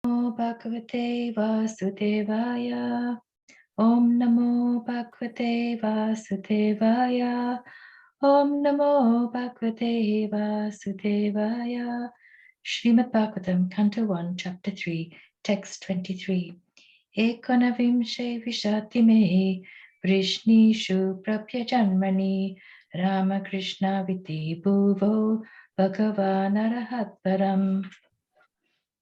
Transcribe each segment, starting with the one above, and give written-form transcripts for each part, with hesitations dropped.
Bhagavate Vasudevaya. Om Namo Bhagavate Vasudevaya. Om Namo Bhagavate Vasudevaya. Srimad Bhagavatam, Canto 1, Chapter 3, Text 23. Ekonavimshe Vishatime Vrishnishu Prapya Janmani Ramakrishna Viti Bhuvo Bhagavan Arahat Param.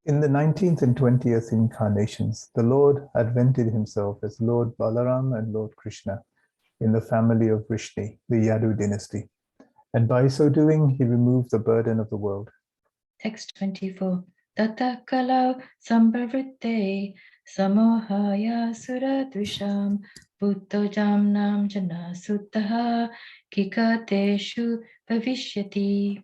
In the 19th and 20th incarnations, the Lord advented himself as Lord Balaram and Lord Krishna in the family of Vishnu, the Yadu dynasty. And by so doing, he removed the burden of the world. Text 24. Tata kalau sambhavritte samohaya suradvisham bhutto jamnam jana suttaha kikateshu bhavishyati.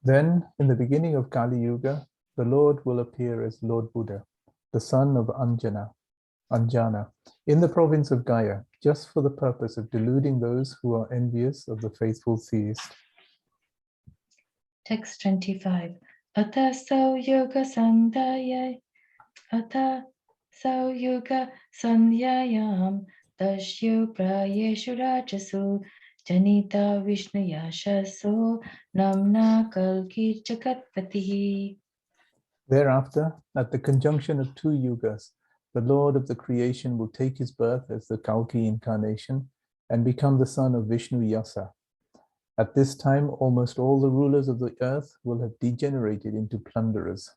Then, in the beginning of Kali Yuga, the Lord will appear as Lord Buddha, the son of Anjana, in the province of Gaya, just for the purpose of deluding those who are envious of the faithful theist. Text 25. Ata yoga sandhaya Ata yoga sandhyayam tasyo prayeshu rajasu janita Vishnu yashaso namna kalki jagatpatihi. Thereafter, at the conjunction of two yugas, the Lord of the creation will take his birth as the Kalki incarnation and become the son of Vishnu Yasa. At this time, almost all the rulers of the earth will have degenerated into plunderers.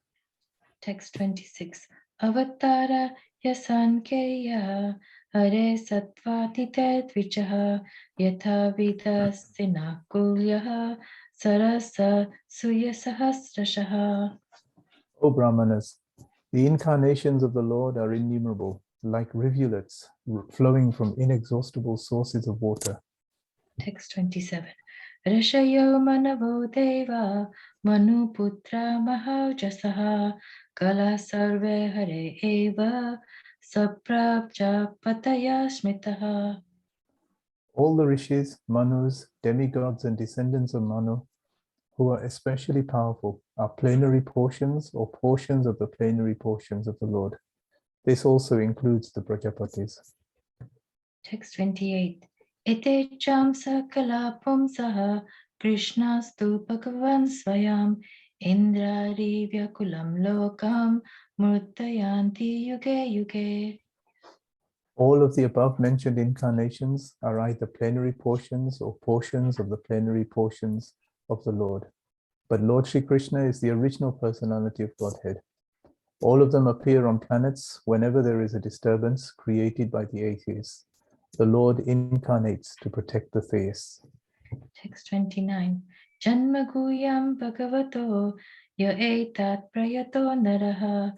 Text 26. Avatara yasankeya hare satvatite dvichaha yatha vidasina kulyaha sarasa suyasahasrashaha. O Brahmanas, the incarnations of the Lord are innumerable, like rivulets flowing from inexhaustible sources of water. Text 27. Rishayo manavo deva manuputra mahajasaha kala sarve hare eva saprabja pataya smitaha. All the rishis, manus, demigods, and descendants of Manu, who are especially powerful, are plenary portions or portions of the plenary portions of the Lord. This also includes the Prajapatis. Text 28. Ete cham sakala pumsaha Krishnastu Bhagavan Swayam Indrari vyakulam lokam murtayanti yuge yuge. All of the above mentioned incarnations are either plenary portions or portions of the plenary portions of the Lord. But Lord Shri Krishna is the original personality of Godhead. All of them appear on planets whenever there is a disturbance created by the atheists. The Lord incarnates to protect the theists. Text 29. Janmaguyam bhagavato ya etat prayato naraha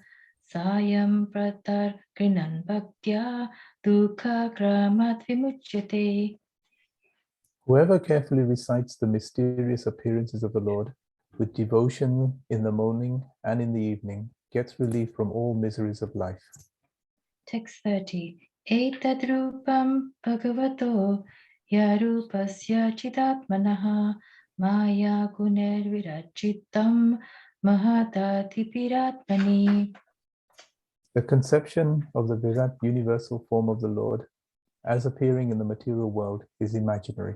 sayam pratar krinan bhaktya dukha kramat vimuchyate. Whoever carefully recites the mysterious appearances of the Lord with devotion in the morning and in the evening gets relief from all miseries of life. Text 30. Etadrupam bhagavato yarupasya chidatmanaha maya guner virachitam mahatatipiratmani. The conception of the Virat universal form of the Lord as appearing in the material world is imaginary.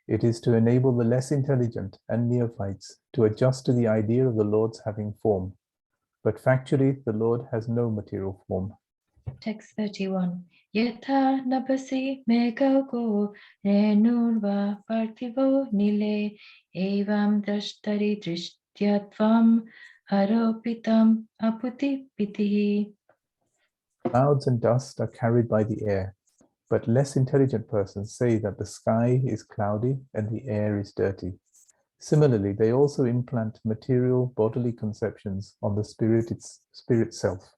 It is to enable the less intelligent and neophytes to adjust to the idea of the Lord's having form. But factually, the Lord has no material form. Text 31. Yatha nabasi megaugo renurva parthivo nile evam drashtari drishyatvam aropitam aputipitihi. Clouds and dust are carried by the air, but less intelligent persons say that the sky is cloudy and the air is dirty. Similarly, they also implant material bodily conceptions on the spirit self.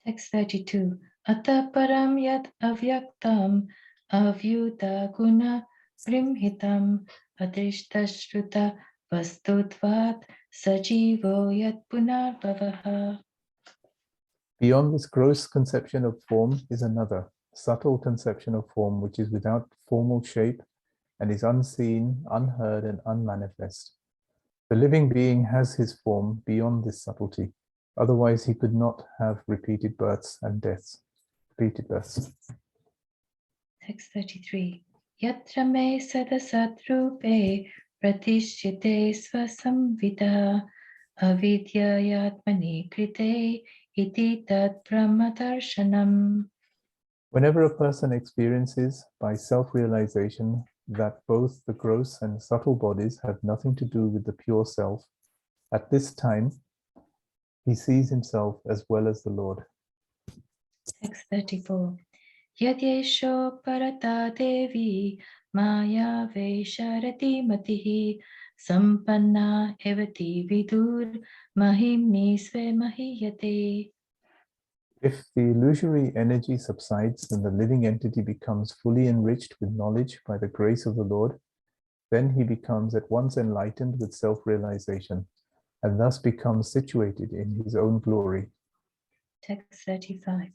Text 32. Ata param yat avyaktam avyuta guna brimhitam adrishtashruta vastutvat sajivo yat punarbhavaha. Beyond this gross conception of form is another, subtle conception of form which is without formal shape and is unseen, unheard, and unmanifest. The living being has his form beyond this subtlety. Otherwise, he could not have repeated births and deaths. Repeated births. Text 33. Yatra me sadasatrupe pratishyate svasamvita avidyayatmani krite iti tat brahmadarshanam. Whenever a person experiences by self-realization that both the gross and subtle bodies have nothing to do with the pure self, at this time, he sees himself as well as the Lord. Text 34. Yadyesho parata devi maya vesharati matihi sampanna evati vidur mahimni sve mahiyate. If the illusory energy subsides, then the living entity becomes fully enriched with knowledge by the grace of the Lord. Then he becomes at once enlightened with self-realization and thus becomes situated in his own glory. Text 35.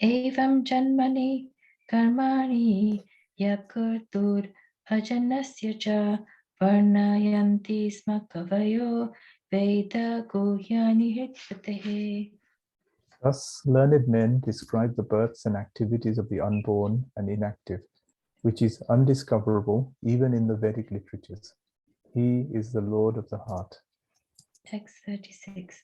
Evam janmani karmani yakurtur ajanasya cha varnayanti sma kavayo veda guhyani hrityatehe. Thus, learned men describe the births and activities of the unborn and inactive, which is undiscoverable even in the Vedic literatures. He is the Lord of the heart. Text 36.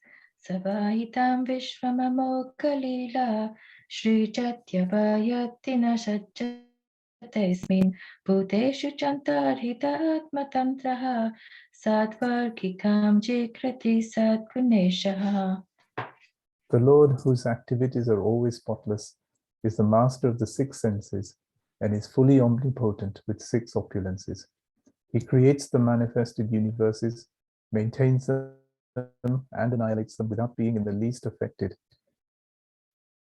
Savaitam vishvamamokalila Shri Chatyavayatina Sajjatesmin Bhuteshu Chantarhita Atmatantraha Sadvargikam Jikrati Sadguneshaha. The Lord, whose activities are always spotless, is the master of the six senses and is fully omnipotent with six opulences. He creates the manifested universes, maintains them, and annihilates them without being in the least affected.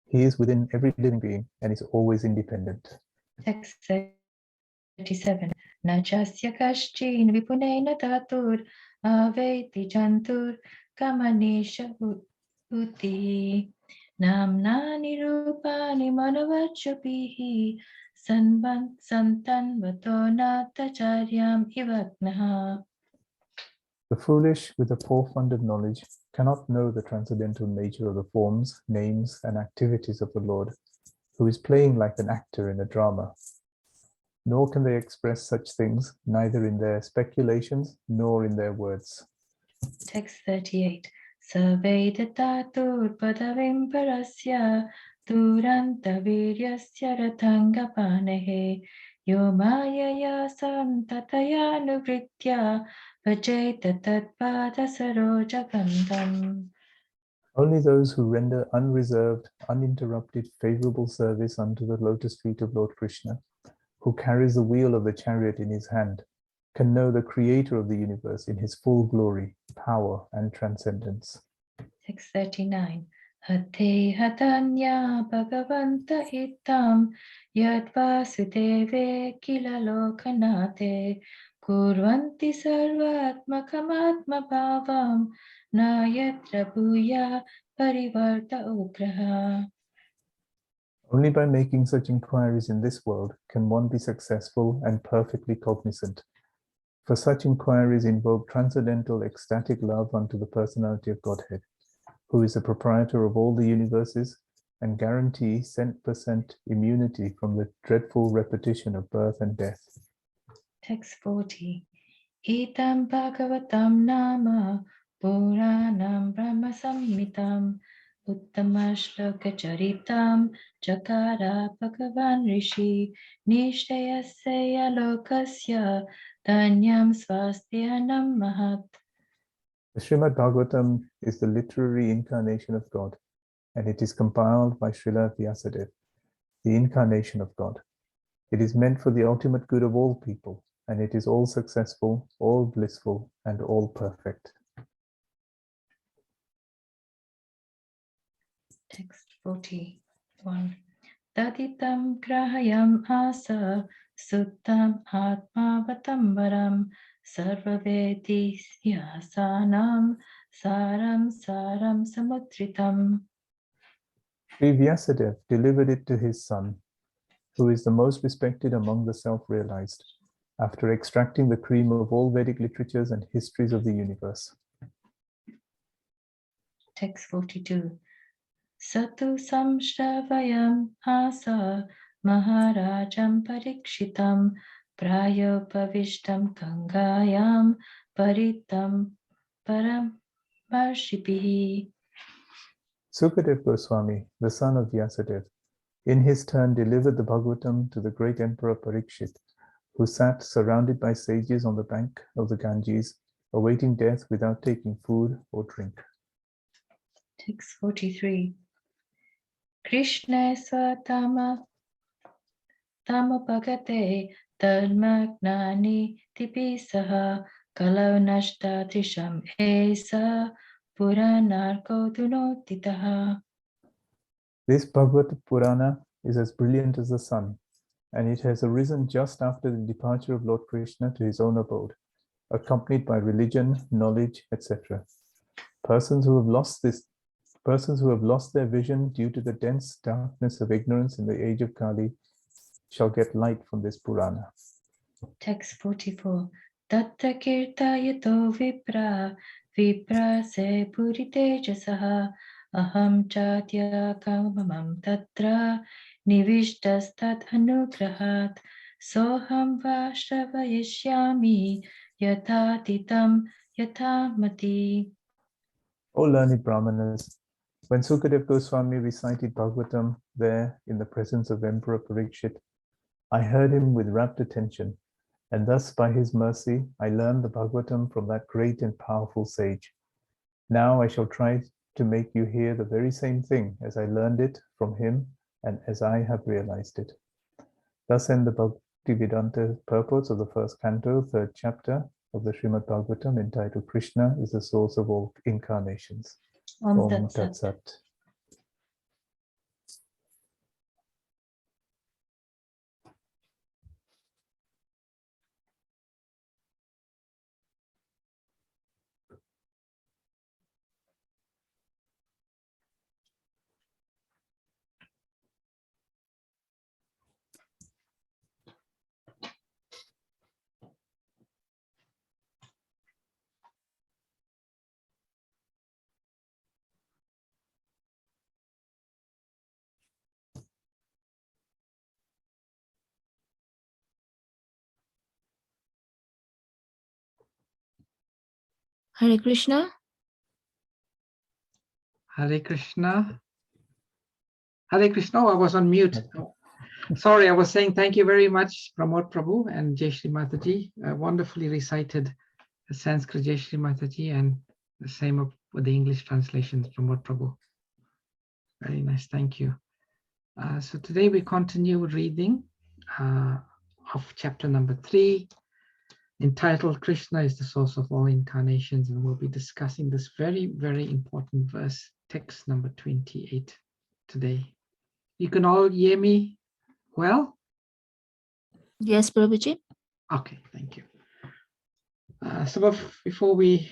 He is within every living being and is always independent. Text 37. Nachasya kaschin vipunena tatur aveti jantur kamanisha uti namnani rupani manavachyapihi santan vatona tacharyam ivagnaha. The foolish, with a poor fund of knowledge, cannot know the transcendental nature of the forms, names, and activities of the Lord, who is playing like an actor in a drama. Nor can they express such things, neither in their speculations nor in their words. Text 38. Savedatatur padavim parasya duranta viryasya ratangapanehe yomayaya santataya nuvritya vajeta tatpada sarojagandham. Only those who render unreserved, uninterrupted, favorable service unto the lotus feet of Lord Krishna, who carries the wheel of the chariot in his hand, can know the creator of the universe in his full glory, power, and transcendence. Text 39. Hate hatanya bhagavanta hitam yadvasudeve kila lokanate kurvanti sarvatmakamatma bhavam na yatra bhuya parivarta ugraha. Only by making such inquiries in this world can one be successful and perfectly cognizant. For such inquiries invoke transcendental ecstatic love unto the personality of Godhead, who is the proprietor of all the universes, and guarantee 100% immunity from the dreadful repetition of birth and death. Text 40. Itam bhagavatam nama puranam brahma samhitam Uttama-shloka charitam chakara Bhagavan Rishi Nishtayasya lokasya dhanyam swastyanam mahat. The Srimad Bhagavatam is the literary incarnation of God, and it is compiled by Srila Vyasadeva, the incarnation of God. It is meant for the ultimate good of all people, and it is all successful, all blissful, and all perfect. Text 41. Taditam grahayam asa suttam atmavatambaram sarvavedi yasanam saram samutritam. Sri Vyasadeva delivered it to his son, who is the most respected among the self-realized, after extracting the cream of all Vedic literatures and histories of the universe. Text 42. Satu samshravayam asa Maharajam parikshitam prayopavishtam gangayam paritam param varshipihi. Sukadev Goswami, the son of Vyasadeva, in his turn delivered the Bhagavatam to the great Emperor Parikshit, who sat surrounded by sages on the bank of the Ganges, awaiting death without taking food or drink. Text 43. Krishna swatama tamapagate dharmagnani tipisaha kalau nashta trisham esa puranarko dunotitaha. This Bhagavad Purana is as brilliant as the sun, and it has arisen just after the departure of Lord Krishna to his own abode, accompanied by religion, knowledge, etc. Persons who have lost their vision due to the dense darkness of ignorance in the age of Kali shall get light from this Purana. Text 44. Tatta kirtayato vipra se purite jasaha aham chatya kamamam tatra nivishtastat anugrahat soham vashravayishyami yatatitam yatamati. O learned Brahmanas, when Sukadev Goswami recited Bhagavatam there in the presence of Emperor Parikshit, I heard him with rapt attention, and thus by his mercy I learned the Bhagavatam from that great and powerful sage. Now I shall try to make you hear the very same thing as I learned it from him and as I have realized it. Thus end the Bhaktivedanta purports of the first canto, third chapter of the Srimad Bhagavatam, entitled Krishna is the source of all incarnations. Om Om Tat Tat Sat. Sat. Hare Krishna. Hare Krishna. Hare Krishna. Oh, I was on mute. Oh, sorry, I was saying thank you very much, Pramod Prabhu and Jai Shri Mataji. Wonderfully recited the Sanskrit Jai Shri Mataji, and the same with the English translations, Pramod Prabhu. Very nice. Thank you. So today we continue reading of chapter number 3, entitled Krishna is the source of all incarnations, and we'll be discussing this very, very important verse, text number 28 today. You can all hear me well? Yes, Prabhuji. Okay, thank you. So before we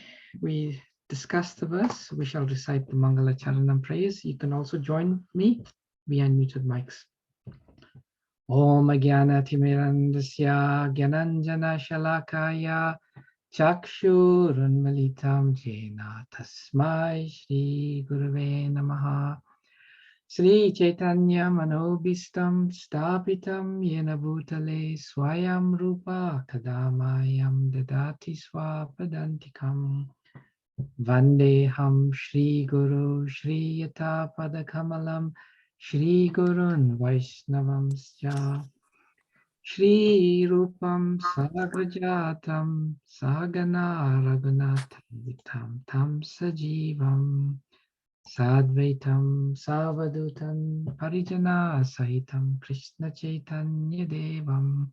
discuss the verse, we shall recite the Mangala Charanam prayers. You can also join me via unmuted mics. Om Jnana Timirandasya Gyananjana Shalakaya Chakshurunmalitam Jena Tasmai Shri Gurave Namaha. Sri Caitanya Manobhistam Stapitam Yena Bhutale Swayam Rupa Kadamayam Dadati Swapadantikam Vandeham Shri Guru Shri Yata Padakamalam Shri Gurun Vaishnavamscha Shri Rupam Sagrajatam Sagana Raghunatam Tam Sajivam Sadvaitam Savadutam Parijana Sahitam Krishna Chaitanya Devam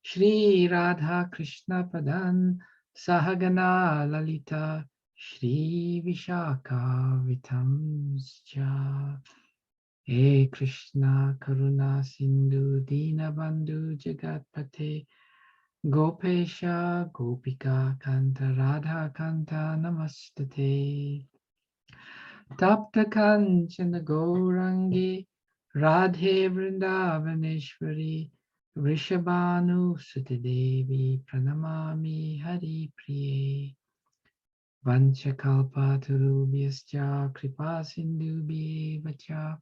Shri Radha Krishna Padan Sahagana Lalita Shri Vishaka Vitamscha He Krishna Karuna Sindhu Dina Bandhu Jagatpate Gopesha Gopika Kanta Radha Kanta Namastate Tapta Kanchana Gourangi Radhe Vrindavaneshwari Vrishabhanu Suti Devi Pranamami Hari Priye. Vanchakalpatarubhyascha kripa sindhubhyeva cha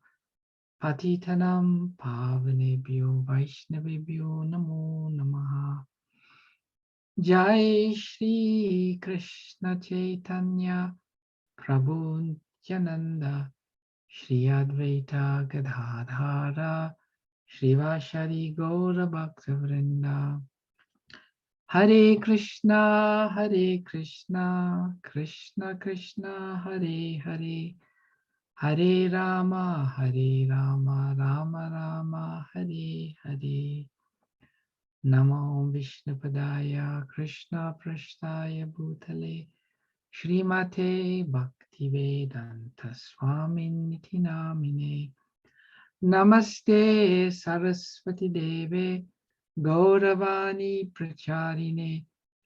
patitanam pavanebhyo vaishnavebhyo namo namaha. Jai Shri Krishna Caitanya Prabhu Nityananda Shri Advaita Gadadhara Shrivashari Gaura Bhaktivinoda. Hare Krishna, Krishna Krishna, Hare Hare, Hare Rama, Rama Rama, Hare Hare. Namo Vishnupadaya Krishna Prasthaya Bhutale Srimate Bhaktivedanta Swaminiti Namine. Namaste Saraswati Deve Gauravani Pracharine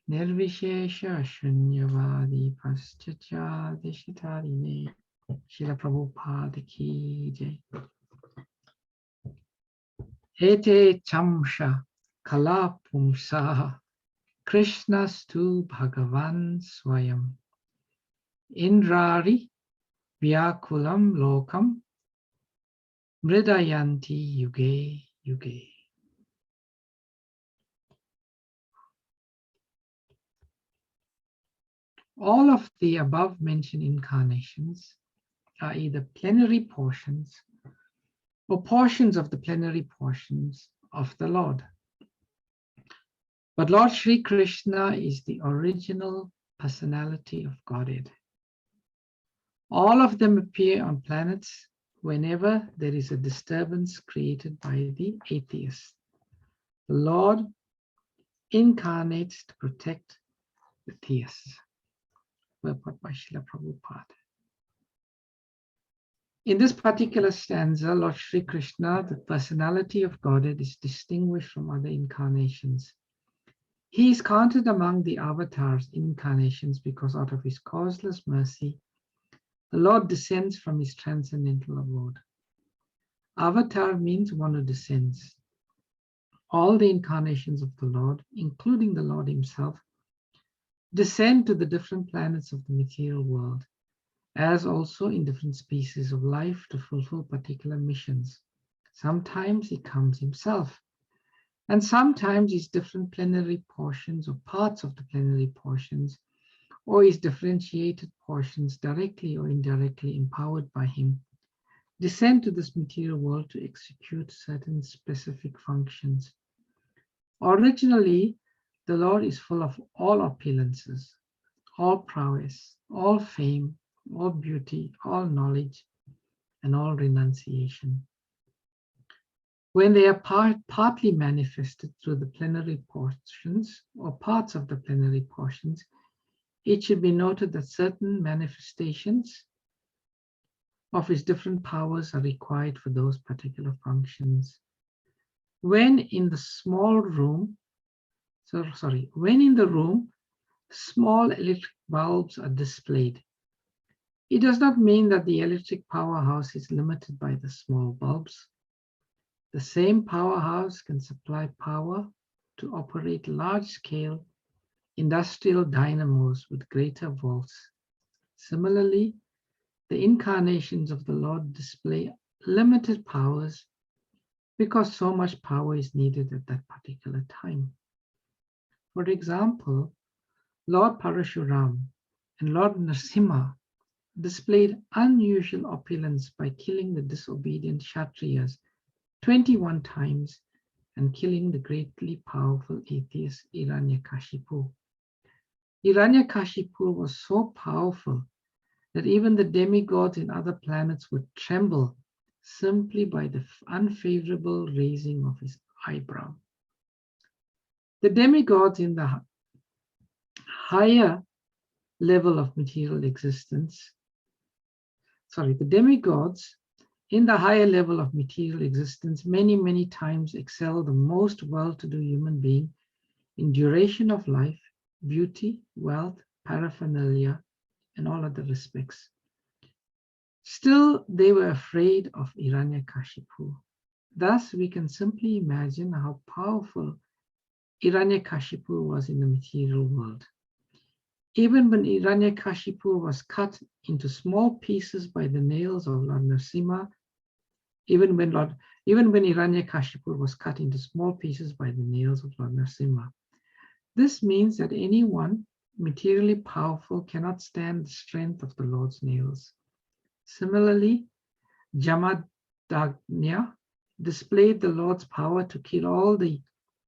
Nirvishesha Shunyavadi Paschacha Deshitarine. Srila Prabhupada Ki Jai. Ete Chamsha Kala Pumsaha Krishnastu Bhagavan Swayam Indrari Vyakulam Lokam Mridayanti Yuge Yuge. All of the above mentioned incarnations are either plenary portions or portions of the plenary portions of the Lord. But Lord Shri Krishna is the original personality of Godhead. All of them appear on planets whenever there is a disturbance created by the atheist. The Lord incarnates to protect the theists. Purport by Srila Prabhupada. In this particular stanza, Lord Shri Krishna, the personality of Godhead, is distinguished from other incarnations. He is counted among the avatars, incarnations, because out of his causeless mercy, the Lord descends from his transcendental abode. Avatar means one who descends. All the incarnations of the Lord, including the Lord himself, descend to the different planets of the material world, as also in different species of life to fulfill particular missions. Sometimes he comes himself, and sometimes his different plenary portions or parts of the plenary portions, or his differentiated portions, directly or indirectly empowered by him, descend to this material world to execute certain specific functions. Originally, the Lord is full of all opulences, all prowess, all fame, all beauty, all knowledge, and all renunciation. When they are partly manifested through the plenary portions or parts of the plenary portions, it should be noted that certain manifestations of his different powers are required for those particular functions. When in the room, small electric bulbs are displayed, it does not mean that the electric powerhouse is limited by the small bulbs. The same powerhouse can supply power to operate large-scale industrial dynamos with greater volts. Similarly, the incarnations of the Lord display limited powers because so much power is needed at that particular time. For example, Lord Parashuram and Lord Narasimha displayed unusual opulence by killing the disobedient Kshatriyas 21 times and killing the greatly powerful atheist Hiranyakashipu. Hiranyakashipu was so powerful that even the demigods in other planets would tremble simply by the unfavorable raising of his eyebrow. The demigods in the higher level of material existence, many, many times excel the most well-to-do human being in duration of life, beauty, wealth, paraphernalia, and all other respects. Still, they were afraid of Hiranyakashipu. Thus, we can simply imagine how powerful Hiranyakashipu was in the material world. Even when Hiranyakashipu was cut into small pieces by the nails of Lord Narasimha, even when Hiranyakashipu was cut into small pieces by the nails of Lord Narasimha. This means that anyone materially powerful cannot stand the strength of the Lord's nails. Similarly, Jamadagnya displayed the Lord's power to kill all the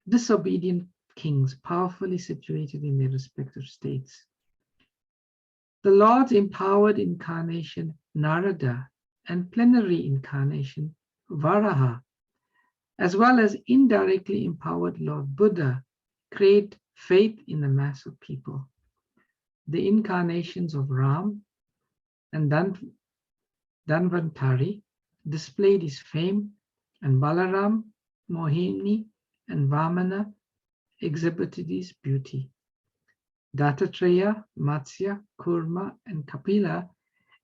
disobedient kings powerfully situated in their respective states. The Lord's empowered incarnation, Narada, and plenary incarnation, Varaha, as well as indirectly empowered Lord Buddha, create faith in the mass of people. The incarnations of Ram and Dhanvantari displayed his fame, and Balaram, Mohini, and Vamana exhibited his beauty. Dattatreya, Matsya, Kurma, and Kapila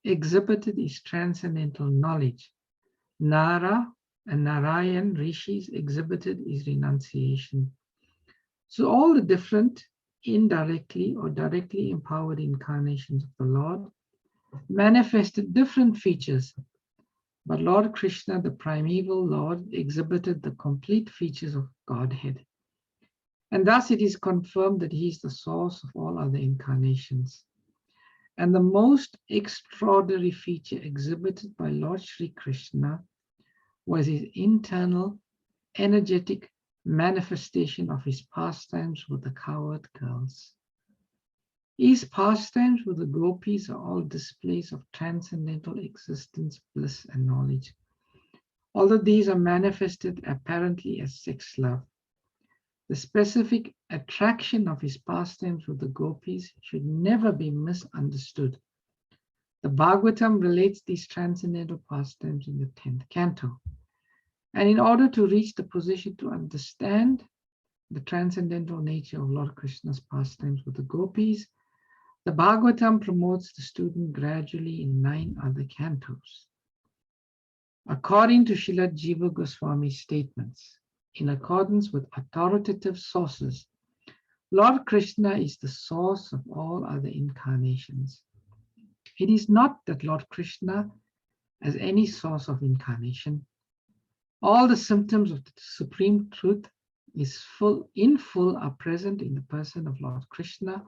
exhibited his transcendental knowledge. Nara and Narayan rishis exhibited his renunciation. So all the different indirectly or directly empowered incarnations of the Lord manifested different features, but Lord Krishna, the primeval Lord, exhibited the complete features of Godhead. And thus it is confirmed that he is the source of all other incarnations. And the most extraordinary feature exhibited by Lord Sri Krishna was his internal, energetic manifestation of his pastimes with the cowherd girls. His pastimes with the gopis are all displays of transcendental existence, bliss, and knowledge. Although these are manifested apparently as sex love, the specific attraction of his pastimes with the gopis should never be misunderstood. The Bhagavatam relates these transcendental pastimes in the 10th canto. And in order to reach the position to understand the transcendental nature of Lord Krishna's pastimes with the gopis, the Bhagavatam promotes the student gradually in 9 other cantos. According to Srila Jiva Goswami's statements, in accordance with authoritative sources, Lord Krishna is the source of all other incarnations. It is not that Lord Krishna has any source of incarnation. All the symptoms of the supreme truth in full are present in the person of Lord Krishna.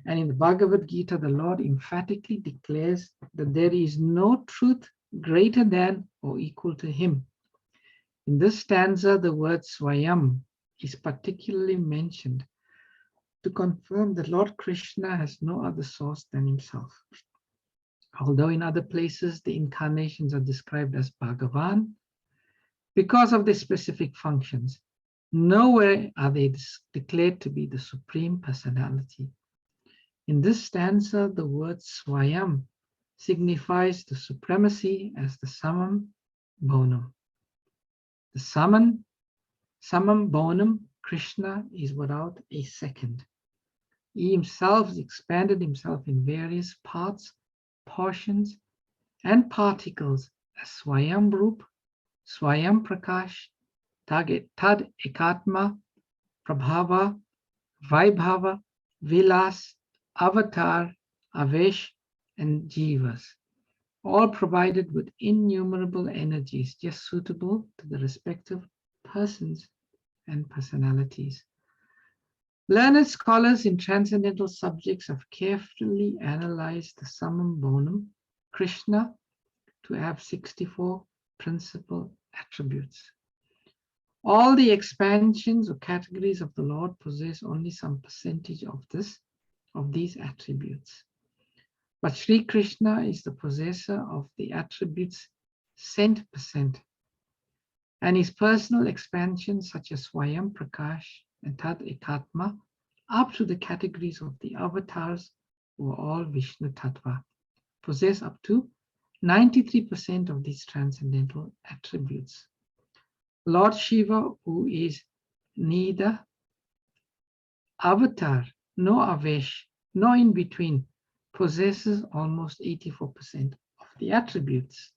And in the Bhagavad Gita, the Lord emphatically declares that there is no truth greater than or equal to him. In this stanza, the word Swayam is particularly mentioned to confirm that Lord Krishna has no other source than himself. Although in other places the incarnations are described as Bhagavan, because of their specific functions, nowhere are they declared to be the Supreme Personality. In this stanza, the word Swayam signifies the supremacy as the summum bonum. The summum bonum, Krishna, is without a second. He himself has expanded himself in various parts, portions, and particles as Swayam Rup, Swayam Prakash, Tad Ekatma, Prabhava, Vaibhava, Vilas, Avatar, Avesh, and Jivas, all provided with innumerable energies just suitable to the respective persons and personalities. Learned scholars in transcendental subjects have carefully analyzed the summum bonum, Krishna, to have 64 principal attributes. All the expansions or categories of the Lord possess only some percentage of these attributes. But Sri Krishna is the possessor of the attributes cent%, and his personal expansions such as Swayam Prakash and Tad Ekatma up to the categories of the avatars who are all Vishnu Tattva possess up to 93% of these transcendental attributes. Lord Shiva, who is neither avatar nor avesh nor in between, possesses almost 84% of the attributes.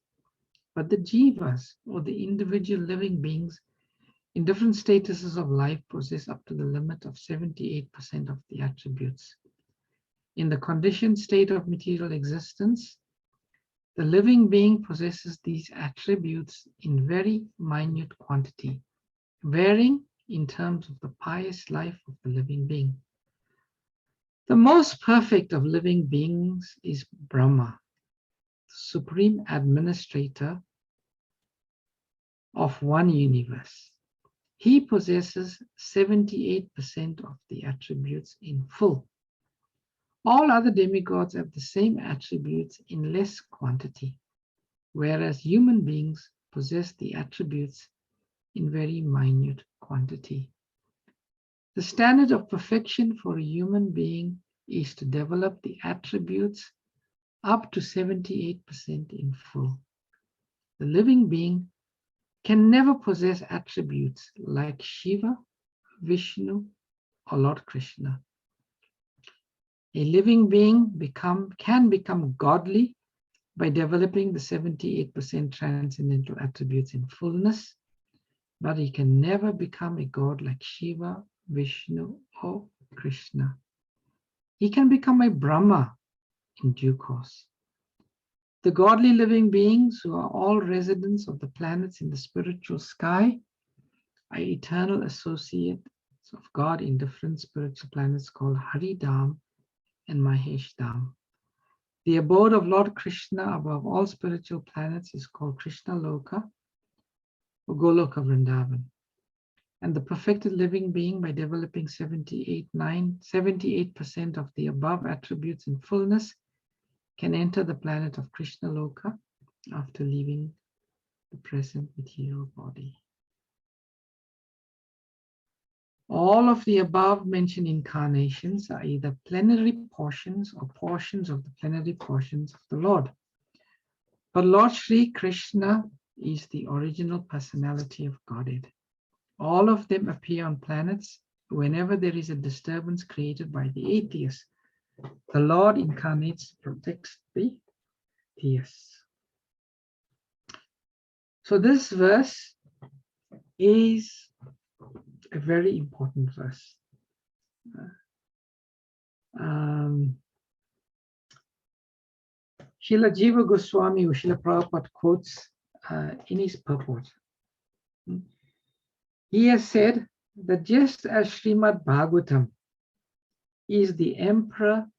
But the jivas, or the individual living beings in different statuses of life, possess up to the limit of 78% of the attributes. in the conditioned state of material existence, the living being possesses these attributes in very minute quantity, varying in terms of the pious life of the living being. The most perfect of living beings is Brahma, the supreme administrator of one universe. He possesses 78% of the attributes in full. All other demigods have the same attributes in less quantity, whereas human beings possess the attributes in very minute quantity. The standard of perfection for a human being is to develop the attributes up to 78% in full. The living being can never possess attributes like Shiva, Vishnu, or Lord Krishna. A living being can become godly by developing the 78% transcendental attributes in fullness, but he can never become a god like Shiva, Vishnu, or Krishna. He can become a Brahma in due course. The godly living beings, who are all residents of the planets in the spiritual sky, are eternal associates of God in different spiritual planets called Haridham and Mahesh Dham. The abode of Lord Krishna above all spiritual planets is called Krishna Loka or Goloka Vrindavan. And the perfected living being, by developing 78% of the above attributes in fullness, can enter the planet of Krishna Loka after leaving the present material body. All of the above mentioned incarnations are either plenary portions or portions of the plenary portions of the Lord. But Lord Sri Krishna is the original personality of Godhead. All of them appear on planets whenever there is a disturbance created by the atheists. The Lord incarnates, protects the theists. So this verse is a very important verse. Srila Jiva Goswami, or Srila Prabhupada, quotes in his purport. He has said that just as Srimad Bhagavatam is the emperor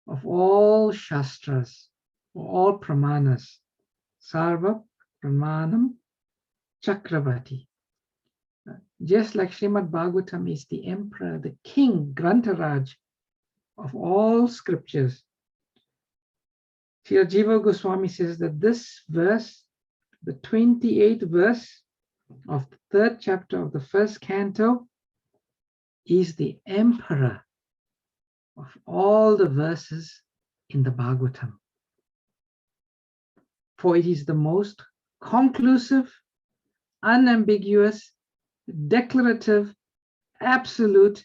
of all Shastras, or all Pramanas, Sarva Pramanam Chakravarti. Just like Srimad Bhagavatam is the emperor, the king, Grantaraj of all scriptures, Srila Jiva Goswami says that this verse, the 28th verse of the 3rd chapter of the 1st canto, is the emperor of all the verses in the Bhagavatam. For it is the most conclusive, unambiguous, declarative, absolute,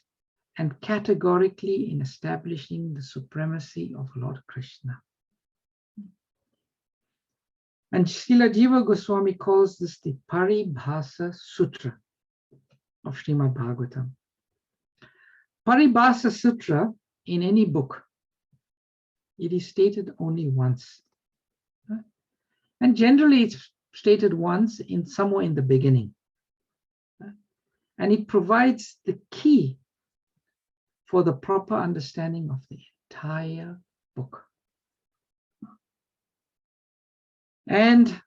and categorically in establishing the supremacy of Lord Krishna. And Srila Jiva Goswami calls this the Paribasa Sutra of Srimad Bhagavatam. Paribasa Sutra, in any book, it is stated only once. And generally it's stated once in somewhere in the beginning. And it provides the key for the proper understanding of the entire book. And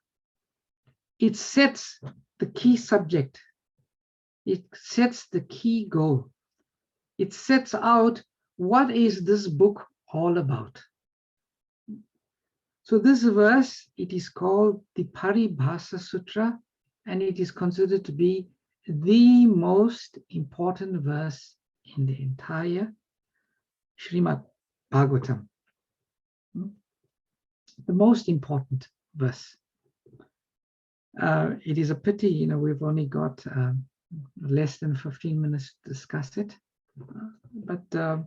it sets the key subject. It sets the key goal. It sets out what is this book all about. So this verse, it is called the Paribasa Sutra, and it is considered to be the most important verse in the entire Srimad Bhagavatam. The most important verse. It is a pity, we've only got less than 15 minutes to discuss it, but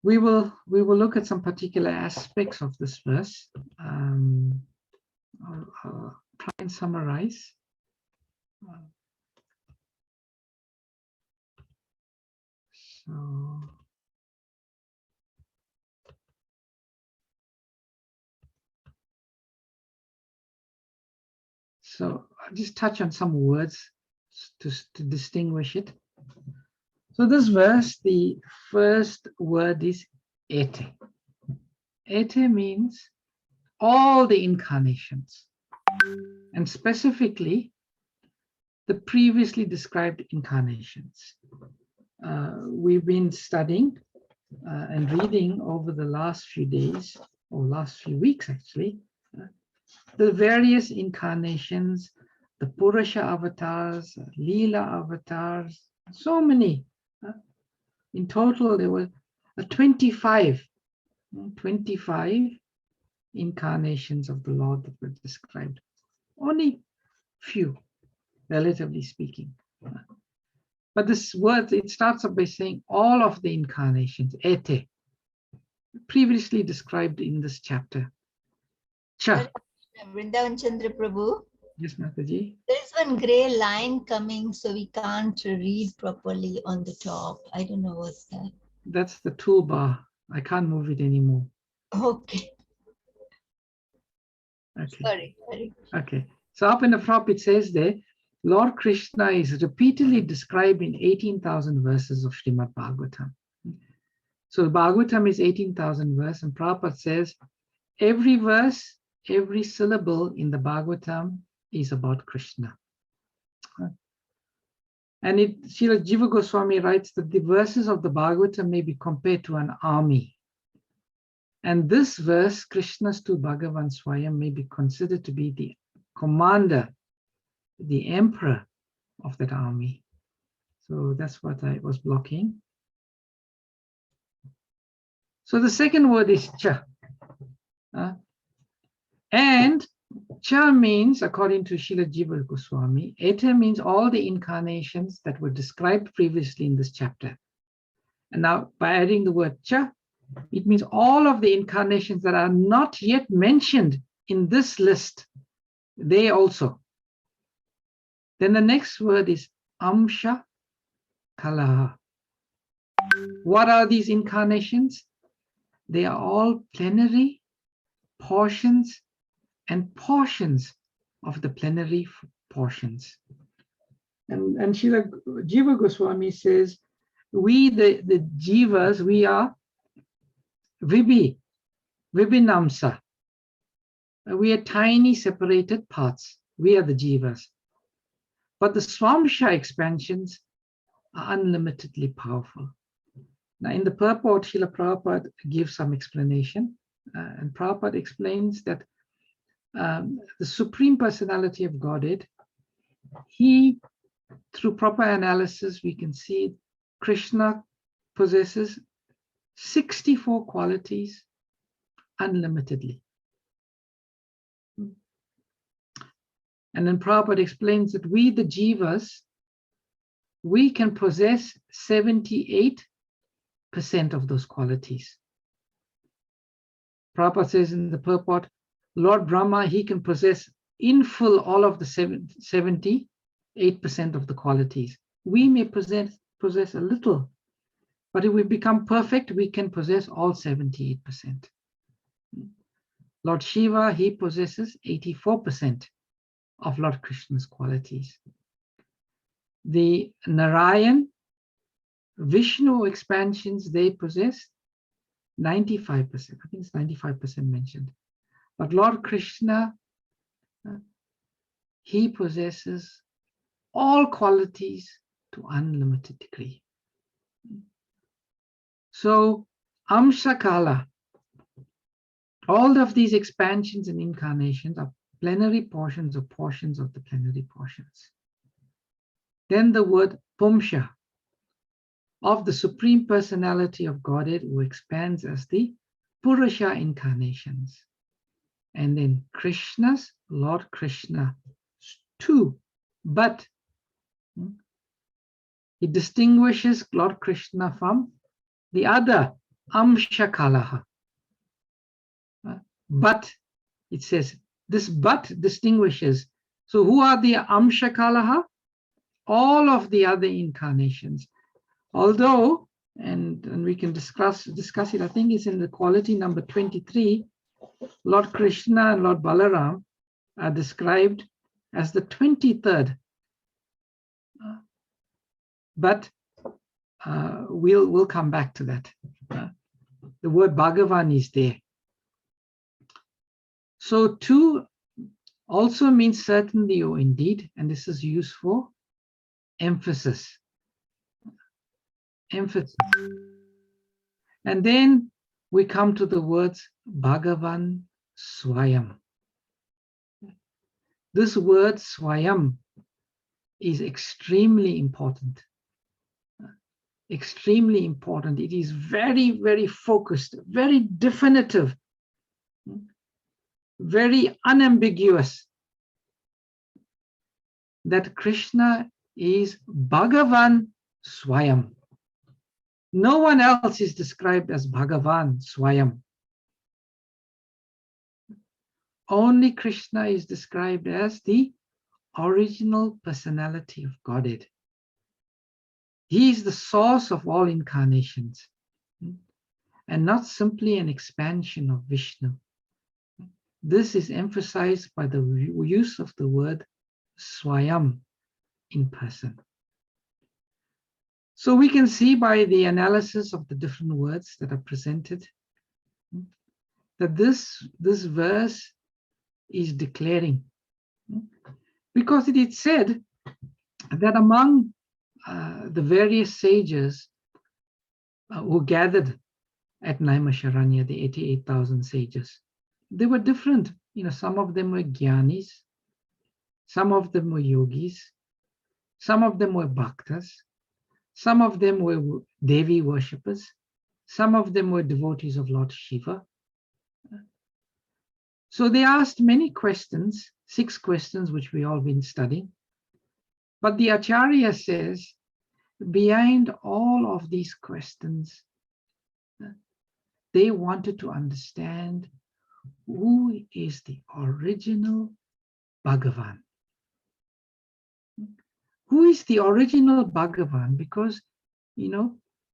we will look at some particular aspects of this verse. I'll try and summarize. So So I'll just touch on some words to distinguish it. So this verse, the first word is ete. Ete means all the incarnations, and specifically the previously described incarnations. We've been studying and reading over the last few days, or last few weeks actually, the various incarnations, the Purusha avatars, Leela avatars, so many. In total, there were 25 incarnations of the Lord that were described. Only few, relatively speaking. But this word, it starts off by saying all of the incarnations, ete, previously described in this chapter. Cha. Vrindavan Chandra Prabhu. Yes, Mataji. There is one gray line coming, so we can't read properly on the top. I don't know what's that. That's the toolbar. I can't move it anymore. Okay. Okay. Sorry. Okay. So up in the top, it says there, Lord Krishna is repeatedly described in 18,000 verses of Srimad Bhagavatam. So the Bhagavatam is 18,000 verses, and Prabhupada says every verse, every syllable in the Bhagavatam is about Krishna. And Srila Jiva Goswami writes that the verses of the Bhagavatam may be compared to an army. And this verse, Krishna's to Bhagavan Swayam, may be considered to be the commander, the emperor of that army. So that's what I was blocking. So the second word is cha. And cha means, according to Srila Jiva Goswami, ete means all the incarnations that were described previously in this chapter. And now by adding the word cha, it means all of the incarnations that are not yet mentioned in this list, they also. Then the next word is amsha kalaha. What are these incarnations? They are all plenary portions and portions of the plenary portions. And Srila Jiva Goswami says, we, the jivas, we are vibhinamsa. We are tiny separated parts. We are the jivas. But the swamsha expansions are unlimitedly powerful. Now in the purport, Srila Prabhupada gives some explanation. And Prabhupada explains that the Supreme Personality of Godhead, he, through proper analysis, we can see Krishna possesses 64 qualities unlimitedly. And then Prabhupada explains that we, the jivas, we can possess 78% of those qualities. Prabhupada says in the purport, Lord Brahma, he can possess in full all of the 78% of the qualities. We may possess a little, but if we become perfect, we can possess all 78%. Lord Shiva, he possesses 84% of Lord Krishna's qualities. The Narayan, Vishnu expansions, they possess 95%. I think it's 95% mentioned. But Lord Krishna, he possesses all qualities to unlimited degree. So, Amshakala, all of these expansions and incarnations are plenary portions of the plenary portions. Then the word Pumsha, of the Supreme Personality of Godhead, who expands as the Purusha incarnations. And then Krishna's, Lord Krishna, too, but he distinguishes Lord Krishna from the other Amshakalaha. But, it says, this but distinguishes. So who are the Amshakalaha? All of the other incarnations. Although, and we can discuss it, I think it's in the quality number 23, Lord Krishna and Lord Balaram are described as the 23rd. But we'll come back to that. The word Bhagavan is there. So 2 also means certainly or indeed, and this is used for emphasis. Emphasis. And then we come to the words Bhagavan Swayam. This word Swayam is extremely important. Extremely important. It is very, very focused, very definitive, very unambiguous that Krishna is Bhagavan Swayam. No one else is described as Bhagavan Swayam. Only Krishna is described as the original personality of Godhead. He is the source of all incarnations and not simply an expansion of Vishnu. This is emphasized by the use of the word Swayam, in person. So we can see by the analysis of the different words that are presented that this verse is declaring, because it is said that among the various sages who gathered at Naimisharanya, the 88,000 sages, they were different. Some of them were jnanis, some of them were yogis, some of them were bhaktas, some of them were Devi worshippers, some of them were devotees of Lord Shiva. So they asked many questions, 6 questions, which we all been studying. But the Acharya says, behind all of these questions, they wanted to understand who is the original Bhagavan. Who is the original Bhagavan? Because,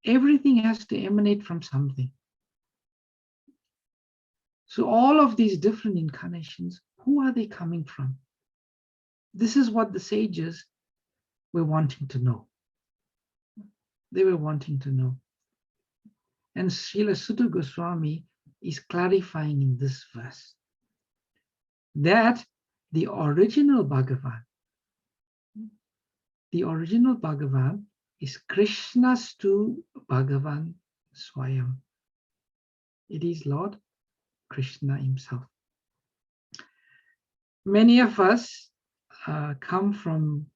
everything has to emanate from something. So all of these different incarnations, who are they coming from? This is what the sages were wanting to know. They were wanting to know. And Srila Sutta Goswami is clarifying in this verse that the original Bhagavan is Krishna's to Bhagavan Swayam. It is Lord Krishna himself. Many of us come from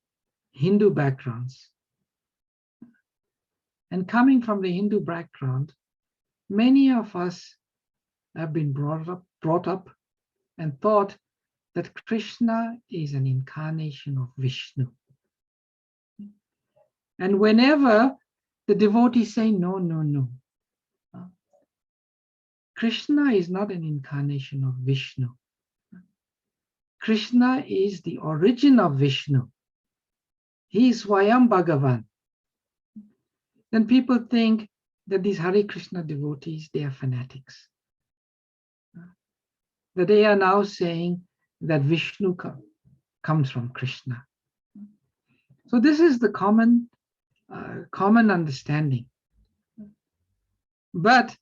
Hindu backgrounds. And coming from the Hindu background, many of us have been brought up and thought that Krishna is an incarnation of Vishnu. And whenever the devotees say, no, no, no, Krishna is not an incarnation of Vishnu. Krishna is the origin of Vishnu. He is Swayam Bhagavan. Then people think that these Hare Krishna devotees, they are fanatics. That they are now saying that Vishnu comes from Krishna. So this is the common understanding. But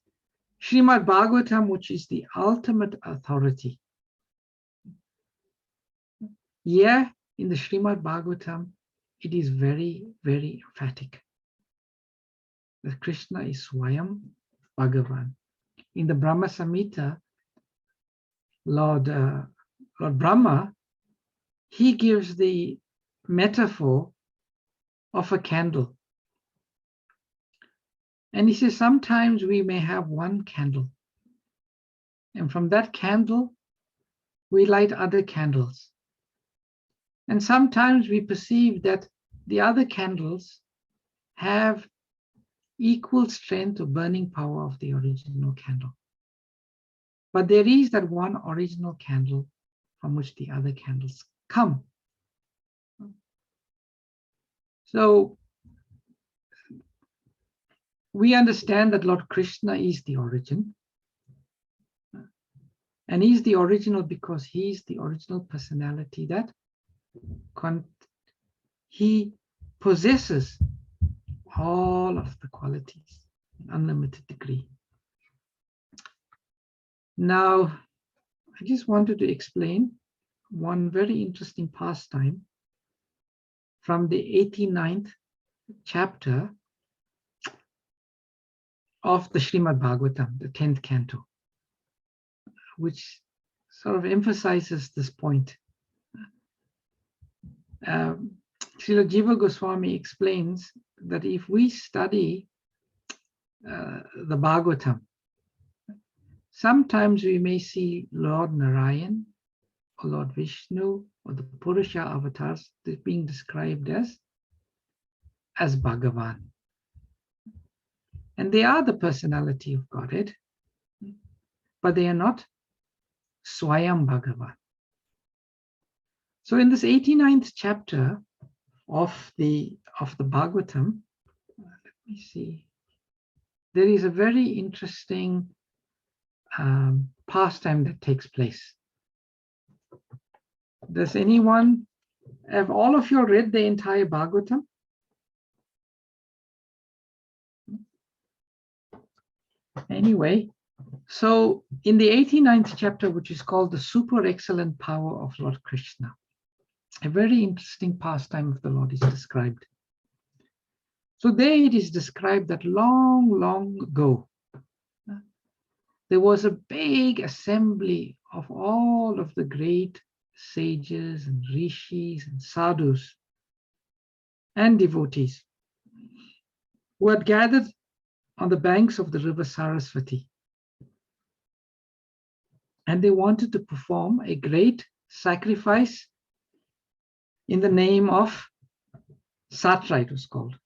Srimad Bhagavatam, which is the ultimate authority, in the Srimad Bhagavatam, it is very, very emphatic that Krishna is Swayam Bhagavan. In the Brahma Samhita, Lord Brahma, he gives the metaphor of a candle. And he says, sometimes we may have one candle. And from that candle, we light other candles. And sometimes we perceive that the other candles have equal strength or burning power of the original candle. But there is that one original candle from which the other candles come. So we understand that Lord Krishna is the origin. And he's the original because he's the original personality that he possesses all of the qualities in unlimited degree. Now, I just wanted to explain one very interesting pastime from the 89th chapter of the Srimad Bhagavatam, the 10th canto, which sort of emphasizes this point. Srila Jiva Goswami explains that if we study the Bhagavatam, sometimes we may see Lord Narayan or Lord Vishnu or the Purusha avatars being described as Bhagavan. And they are the personality of Godhead, but they are not Swayam Bhagavan. So in this 89th chapter of the Bhagavatam, let me see, there is a very interesting pastime that takes place. Does anyone, have all of you read the entire Bhagavatam? Anyway, so in the 89th chapter, which is called the super excellent power of Lord Krishna, a very interesting pastime of the Lord is described. So there it is described that long, long ago, there was a big assembly of all of the great sages and rishis and sadhus and devotees who had gathered on the banks of the river Saraswati. And they wanted to perform a great sacrifice in the name of Satra, it was called.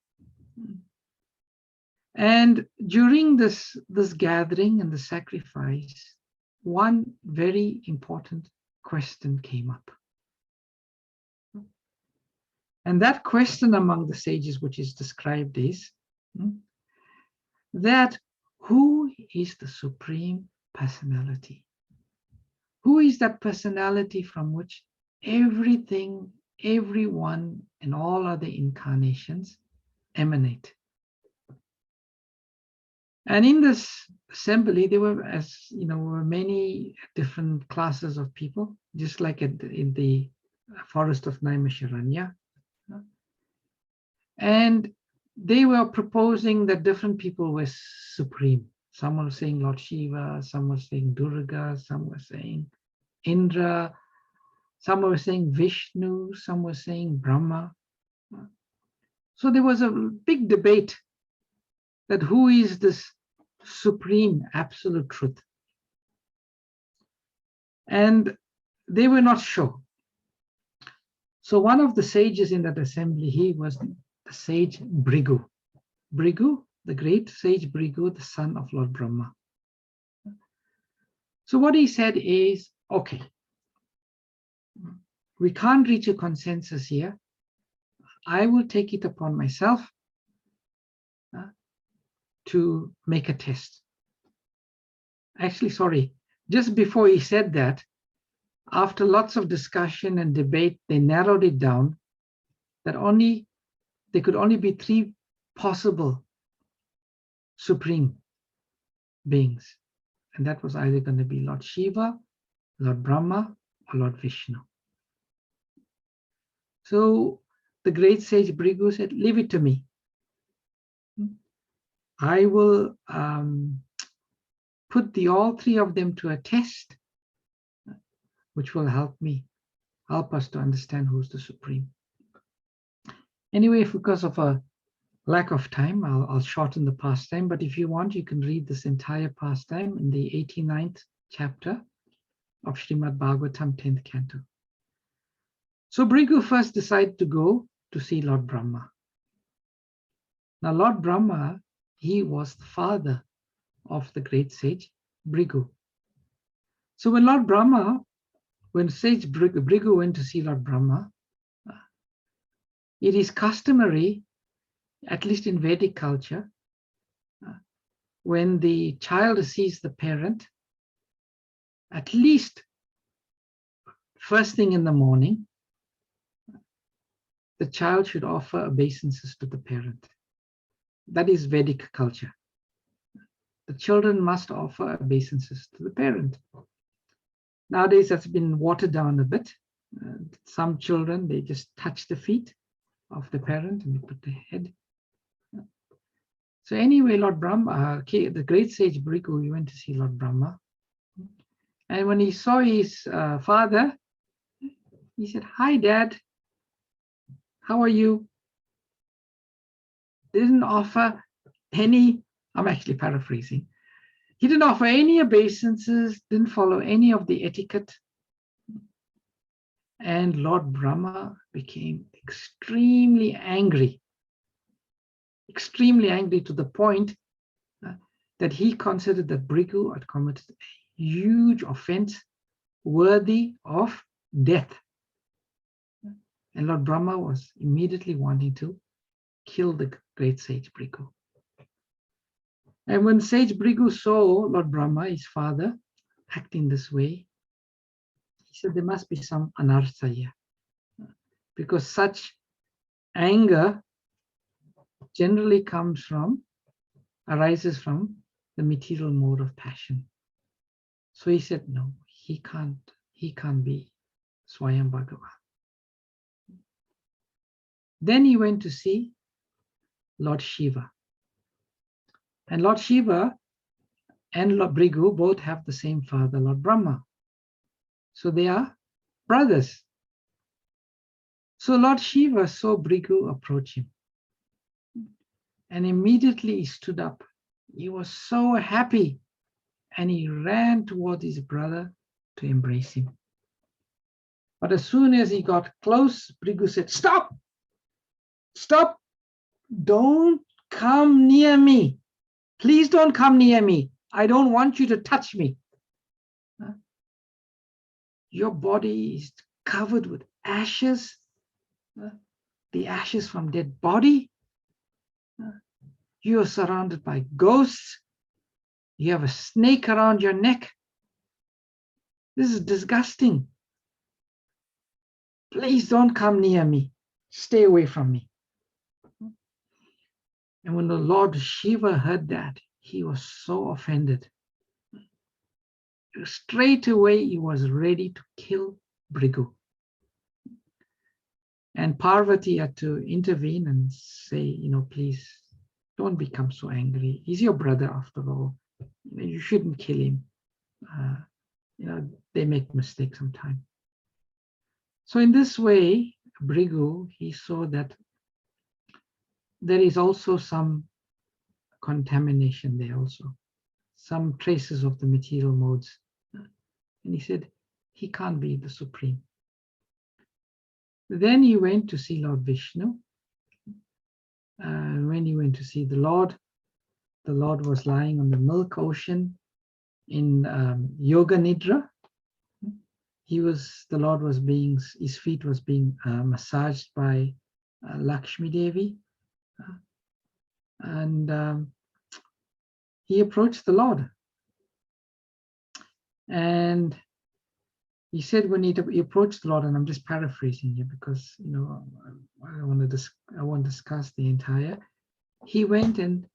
And during this gathering and the sacrifice, one very important question came up. And that question among the sages, which is described, is that who is the Supreme Personality? Who is that personality from which everything, everyone, and all other incarnations emanate? And in this assembly, there were, as you know, were many different classes of people, just like in the forest of Naimisharanya. And they were proposing that different people were supreme. Some were saying Lord Shiva, some were saying Durga, some were saying Indra, some were saying Vishnu, some were saying Brahma. So there was a big debate that who is this supreme absolute truth? And they were not sure. So one of the sages in that assembly, he was the sage Bhrigu. Bhrigu, the great sage Bhrigu, the son of Lord Brahma. So what he said is, okay, we can't reach a consensus here. I will take it upon myself to make a test. Actually, sorry, just before he said that, after lots of discussion and debate, they narrowed it down that there could only be three possible supreme beings. And that was either going to be Lord Shiva, Lord Brahma, or Lord Vishnu. So the great sage Bhrigu said, leave it to me. I will put all three of them to a test, which will help us to understand who's the supreme. Anyway, because of a lack of time, I'll shorten the pastime, but if you want, you can read this entire pastime in the 89th chapter of Srimad Bhagavatam, 10th canto. So Bhrigu first decided to go to see Lord Brahma. Now, Lord Brahma, he was the father of the great sage Bhrigu. So when sage Bhrigu went to see Lord Brahma, it is customary, at least in Vedic culture, when the child sees the parent, at least first thing in the morning, the child should offer obeisances to the parent. That is Vedic culture. The children must offer obeisances to the parent. Nowadays, that's been watered down a bit. Some children, they just touch the feet of the parent and they put their head. So anyway, Lord Brahma, the great sage Bhrigu, he went to see Lord Brahma. And when he saw his father, he said, "Hi, Dad. How are you?" Didn't offer any, I'm actually paraphrasing. He didn't offer any obeisances, didn't follow any of the etiquette. And Lord Brahma became extremely angry to the point that he considered that Bhrigu had committed a huge offense worthy of death. And Lord Brahma was immediately wanting to kill the great sage Bhrigu. And when sage Bhrigu saw Lord Brahma, his father, acting this way, he said there must be some anartha here, because such anger generally arises from the material mode of passion. So he said, no, he can't be Swayam Bhagavan. Then he went to see Lord Shiva. And Lord Shiva and Lord Bhrigu both have the same father, Lord Brahma. So they are brothers. So Lord Shiva saw Bhrigu approach him. And immediately he stood up. He was so happy. And he ran toward his brother to embrace him. But as soon as he got close, Bhrigu said, "Stop! Stop! Don't come near me. Please don't come near me. I don't want you to touch me. Your body is covered with ashes, the ashes from dead body. You are surrounded by ghosts. You have a snake around your neck. This is disgusting. Please don't come near me. Stay away from me." And when the Lord Shiva heard that, he was so offended. Straight away, he was ready to kill Bhrigu. And Parvati had to intervene and say, please don't become so angry. He's your brother after all. You shouldn't kill him. They make mistakes sometimes. So in this way, Bhrigu, he saw that there is also some contamination there also, some traces of the material modes. And he said, he can't be the Supreme. Then he went to see Lord Vishnu. When he went to see the Lord was lying on the milk ocean in Yoga Nidra. His feet was being massaged by Lakshmi Devi. And he approached the Lord. And he said when he approached the Lord, and I'm just paraphrasing here because I won't discuss the entire. He went and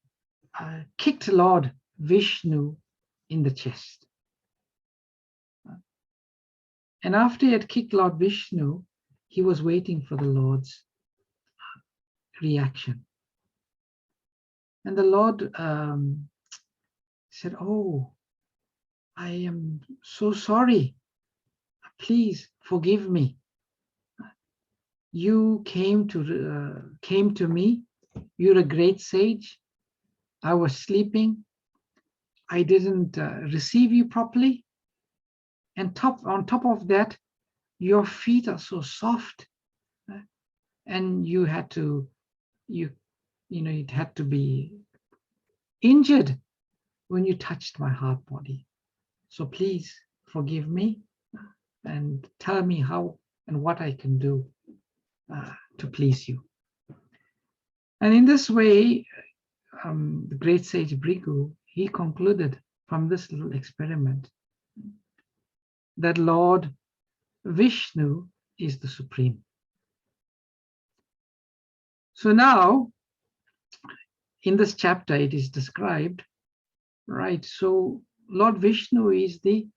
kicked Lord Vishnu in the chest. And after he had kicked Lord Vishnu, he was waiting for the Lord's reaction. And the Lord said, "Oh, I am so sorry. Please forgive me. You came to me. You're a great sage. I was sleeping. I didn't receive you properly. And on top of that, your feet are so soft, and you had to be injured when you touched my heart body. So please forgive me and tell me how and what I can do to please you." And in this way, the great sage Bhrigu, he concluded from this little experiment that Lord Vishnu is the Supreme. So now, in this chapter, it is described, right? So Lord Vishnu is the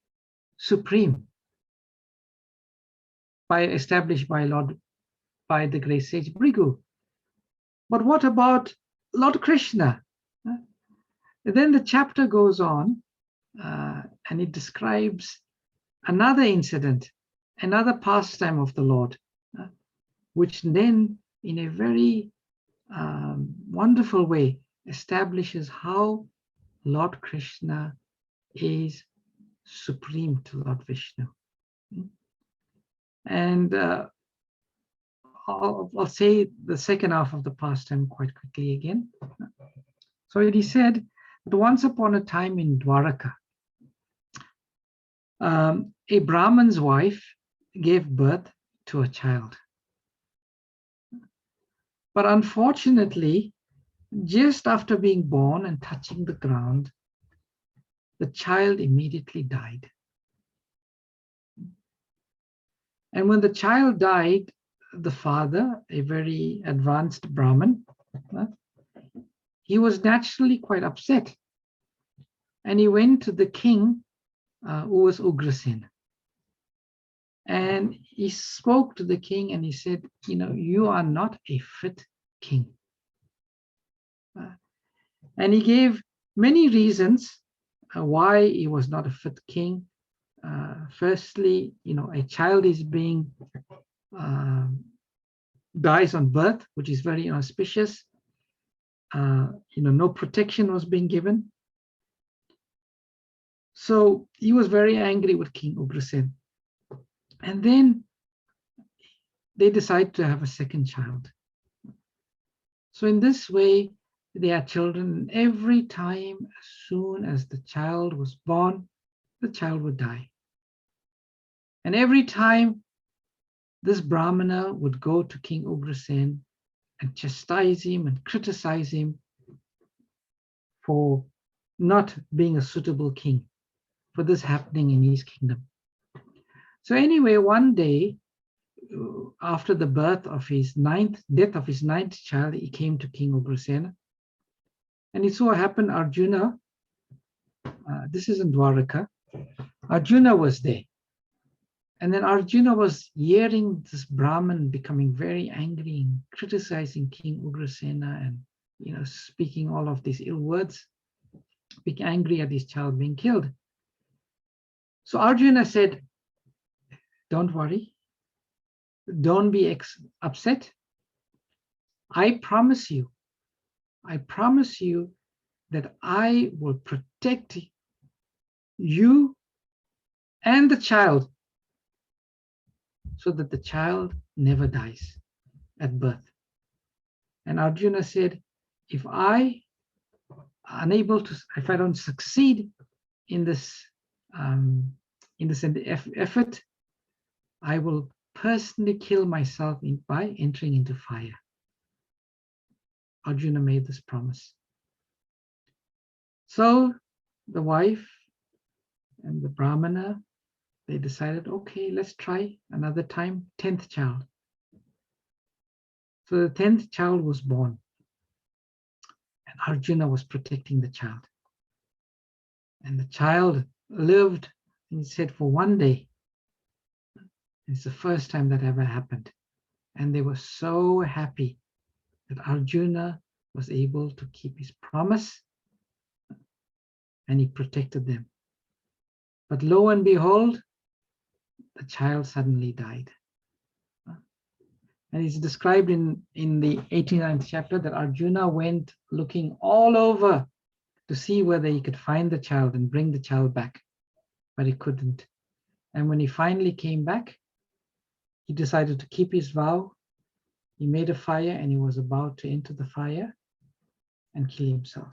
supreme, established by the great sage Bhrigu. But what about Lord Krishna? Then the chapter goes on and it describes another incident, another pastime of the Lord, which then in a very wonderful way establishes how Lord Krishna is supreme to Lord Vishnu. And I'll say the second half of the pastime quite quickly again. So it is said that once upon a time in Dwaraka, a Brahman's wife gave birth to a child. But unfortunately, just after being born and touching the ground, the child immediately died. And when the child died, the father, a very advanced Brahmin, he was naturally quite upset. And he went to the king, who was Ugrasen. And he spoke to the king and he said, you are not a fit king. And he gave many reasons why he was not a fit king. Firstly, a child is being dies on birth, which is very inauspicious. No protection was being given. So he was very angry with King Ugrasen. And then they decided to have a second child. So in this way, they had children. Every time, as soon as the child was born, the child would die. And every time, this Brahmana would go to King Ugrasen and chastise him and criticize him for not being a suitable king, for this happening in his kingdom. So anyway, one day, after the death of his ninth child, he came to King Ugrasen. And it so happened Arjuna, this is in Dwaraka, Arjuna was there. And then Arjuna was hearing this Brahmin becoming very angry and criticizing King Ugrasena and speaking all of these ill words, being angry at his child being killed. So Arjuna said, don't worry, don't be upset. I promise you that I will protect you and the child so that the child never dies at birth. And Arjuna said, if I don't succeed in this effort, I will personally kill myself by entering into fire. Arjuna made this promise. So the wife and the Brahmana, they decided, okay, let's try another time, 10th child. So the 10th child was born. And Arjuna was protecting the child. And the child lived, he said, for one day. It's the first time that ever happened. And they were so happy that Arjuna was able to keep his promise and he protected them. But lo and behold, the child suddenly died. And it's described in the 89th chapter that Arjuna went looking all over to see whether he could find the child and bring the child back, but he couldn't. And when he finally came back, he decided to keep his vow. He made a fire and he was about to enter the fire and kill himself.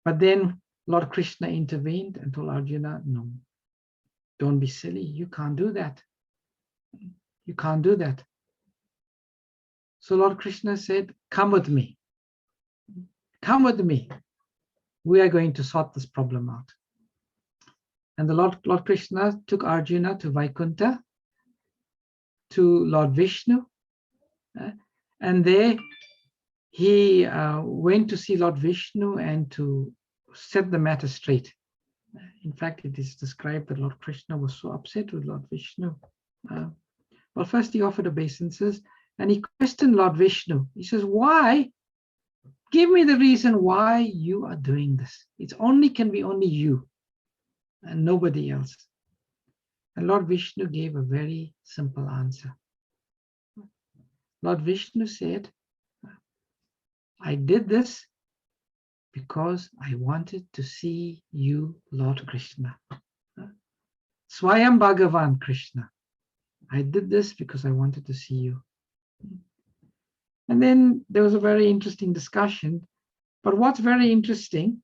But then Lord Krishna intervened and told Arjuna, no, don't be silly. You can't do that. You can't do that. So Lord Krishna said, come with me. Come with me. We are going to sort this problem out. And the Lord Krishna took Arjuna to Vaikuntha, to Lord Vishnu, And there he went to see Lord Vishnu and to set the matter straight. In fact, it is described that Lord Krishna was so upset with Lord Vishnu. Well, first he offered obeisances and he questioned Lord Vishnu. He says, why? Give me the reason why you are doing this. It can be only you and nobody else. And Lord Vishnu gave a very simple answer. Lord Vishnu said, I did this because I wanted to see you, Lord Krishna. Swayam Bhagavan Krishna. I did this because I wanted to see you. And then there was a very interesting discussion. But what's very interesting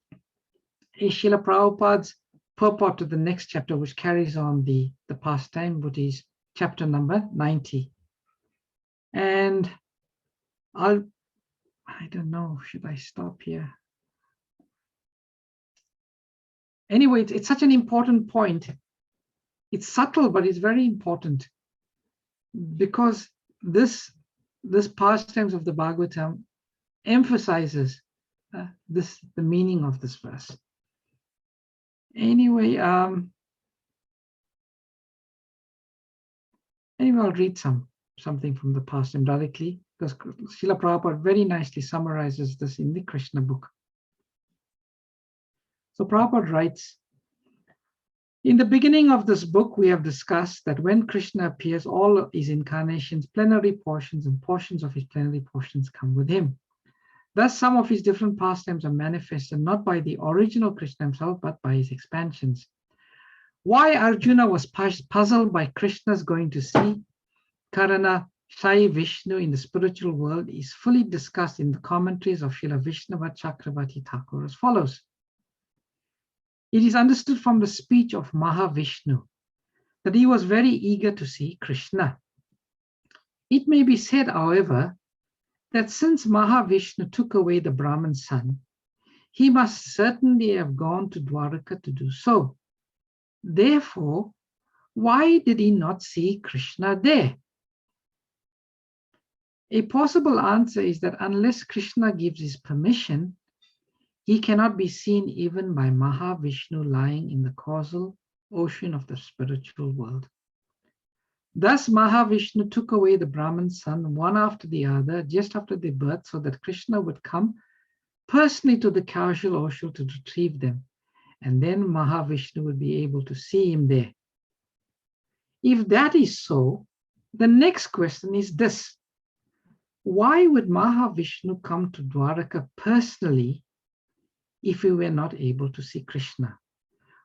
is Srila Prabhupada's purport to the next chapter, which carries on the pastime, which is chapter number 90. And I don't know, should I stop here? Anyway, it's such an important point. It's subtle, but it's very important because this pastimes of the Bhagavatam emphasizes the meaning of this verse. Anyway, I'll read something from the pastime directly because Srila Prabhupada very nicely summarizes this in the Krishna book. So Prabhupada writes, in the beginning of this book, we have discussed that when Krishna appears, all his incarnations, plenary portions and portions of his plenary portions come with him. Thus, some of his different pastimes are manifested not by the original Krishna himself, but by his expansions. Why Arjuna was puzzled by Krishna's going to see Karana Sai Vishnu in the spiritual world is fully discussed in the commentaries of Srila Vishnava Chakravarti Thakur as follows. It is understood from the speech of Maha Vishnu that he was very eager to see Krishna. It may be said, however, that since Maha Vishnu took away the Brahman's son, he must certainly have gone to Dwaraka to do so. Therefore, why did he not see Krishna there? A possible answer is that unless Krishna gives his permission, he cannot be seen even by Maha Vishnu lying in the causal ocean of the spiritual world. Thus, Maha Vishnu took away the Brahman's son one after the other, just after their birth, so that Krishna would come personally to the causal ocean to retrieve them. And then Maha Vishnu would be able to see him there. If that is so, the next question is this. Why would Maha Vishnu come to Dwaraka personally if he were not able to see Krishna?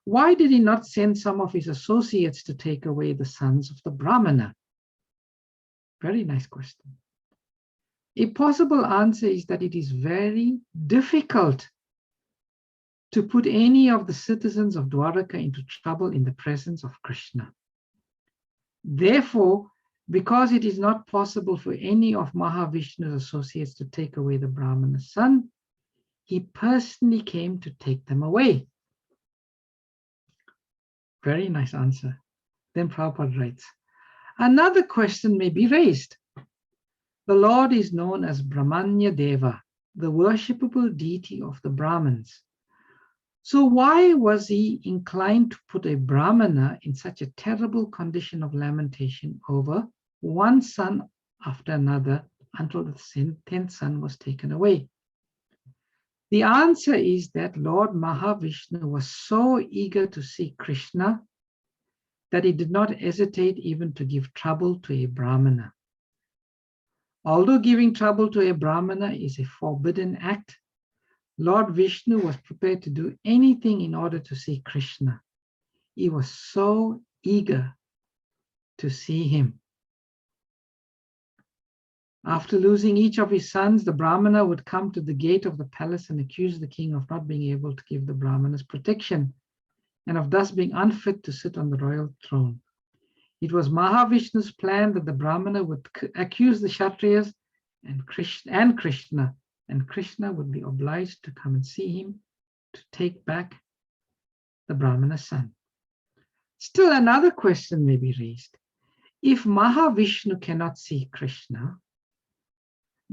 Why did he not send some of his associates to take away the sons of the Brahmana? Very nice question. A possible answer is that it is very difficult to put any of the citizens of Dwaraka into trouble in the presence of Krishna. Therefore, because it is not possible for any of Mahavishnu's associates to take away the Brahmana's son, he personally came to take them away. Very nice answer. Then Prabhupada writes, another question may be raised. The Lord is known as Brahmanya Deva, the worshipable deity of the Brahmins. So why was he inclined to put a Brahmana in such a terrible condition of lamentation over one son after another until the 10th son was taken away? The answer is that Lord Mahavishnu was so eager to see Krishna that he did not hesitate even to give trouble to a Brahmana. Although giving trouble to a Brahmana is a forbidden act, Lord Vishnu was prepared to do anything in order to see Krishna. He was so eager to see him. After losing each of his sons, the Brahmana would come to the gate of the palace and accuse the king of not being able to give the Brahmanas protection and of thus being unfit to sit on the royal throne. It was Mahavishnu's plan that the Brahmana would accuse the Kshatriyas and Krishna, and Krishna would be obliged to come and see him to take back the Brahmana's son. Still, another question may be raised. If Mahavishnu cannot see Krishna,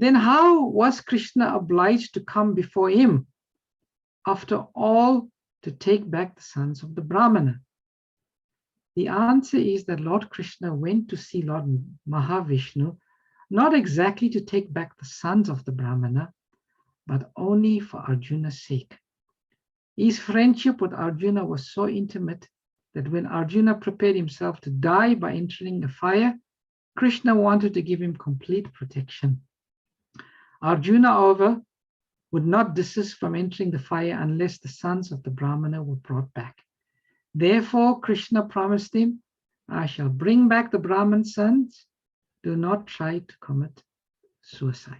then how was Krishna obliged to come before him, after all, to take back the sons of the Brahmana? The answer is that Lord Krishna went to see Lord Mahavishnu, not exactly to take back the sons of the Brahmana, but only for Arjuna's sake. His friendship with Arjuna was so intimate that when Arjuna prepared himself to die by entering the fire, Krishna wanted to give him complete protection. Arjuna, however, would not desist from entering the fire unless the sons of the Brahmana were brought back. Therefore, Krishna promised him, I shall bring back the Brahman sons. Do not try to commit suicide.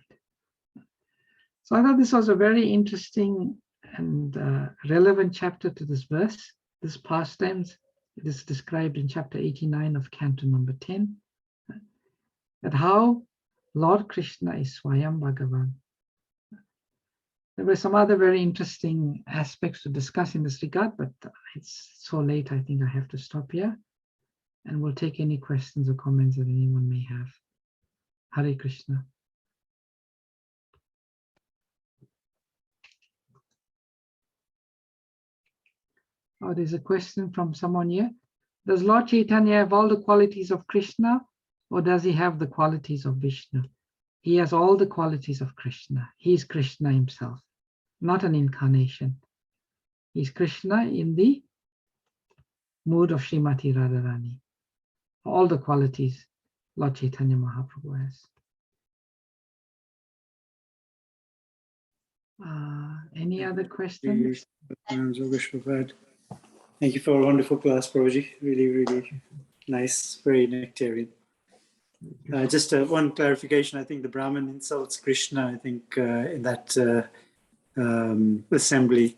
So I thought this was a very interesting and relevant chapter to this verse, this pastimes. It is described in chapter 89 of Canto number 10, that how Lord Krishna is Swayam Bhagavan. There were some other very interesting aspects to discuss in this regard, but it's so late, I think I have to stop here. And we'll take any questions or comments that anyone may have. Hare Krishna. Oh, there's a question from someone here. Does Lord Caitanya have all the qualities of Krishna, or does he have the qualities of Vishnu? He has all the qualities of Krishna. He is Krishna himself, not an incarnation. He's Krishna in the mood of Srimati Radharani. All the qualities Lord Chaitanya Mahaprabhu has. Any other questions? Thank you for a wonderful class, Prabhuji. Really, really nice, very nectarian. Just one clarification. I think the Brahmin insults Krishna, I think, in that assembly,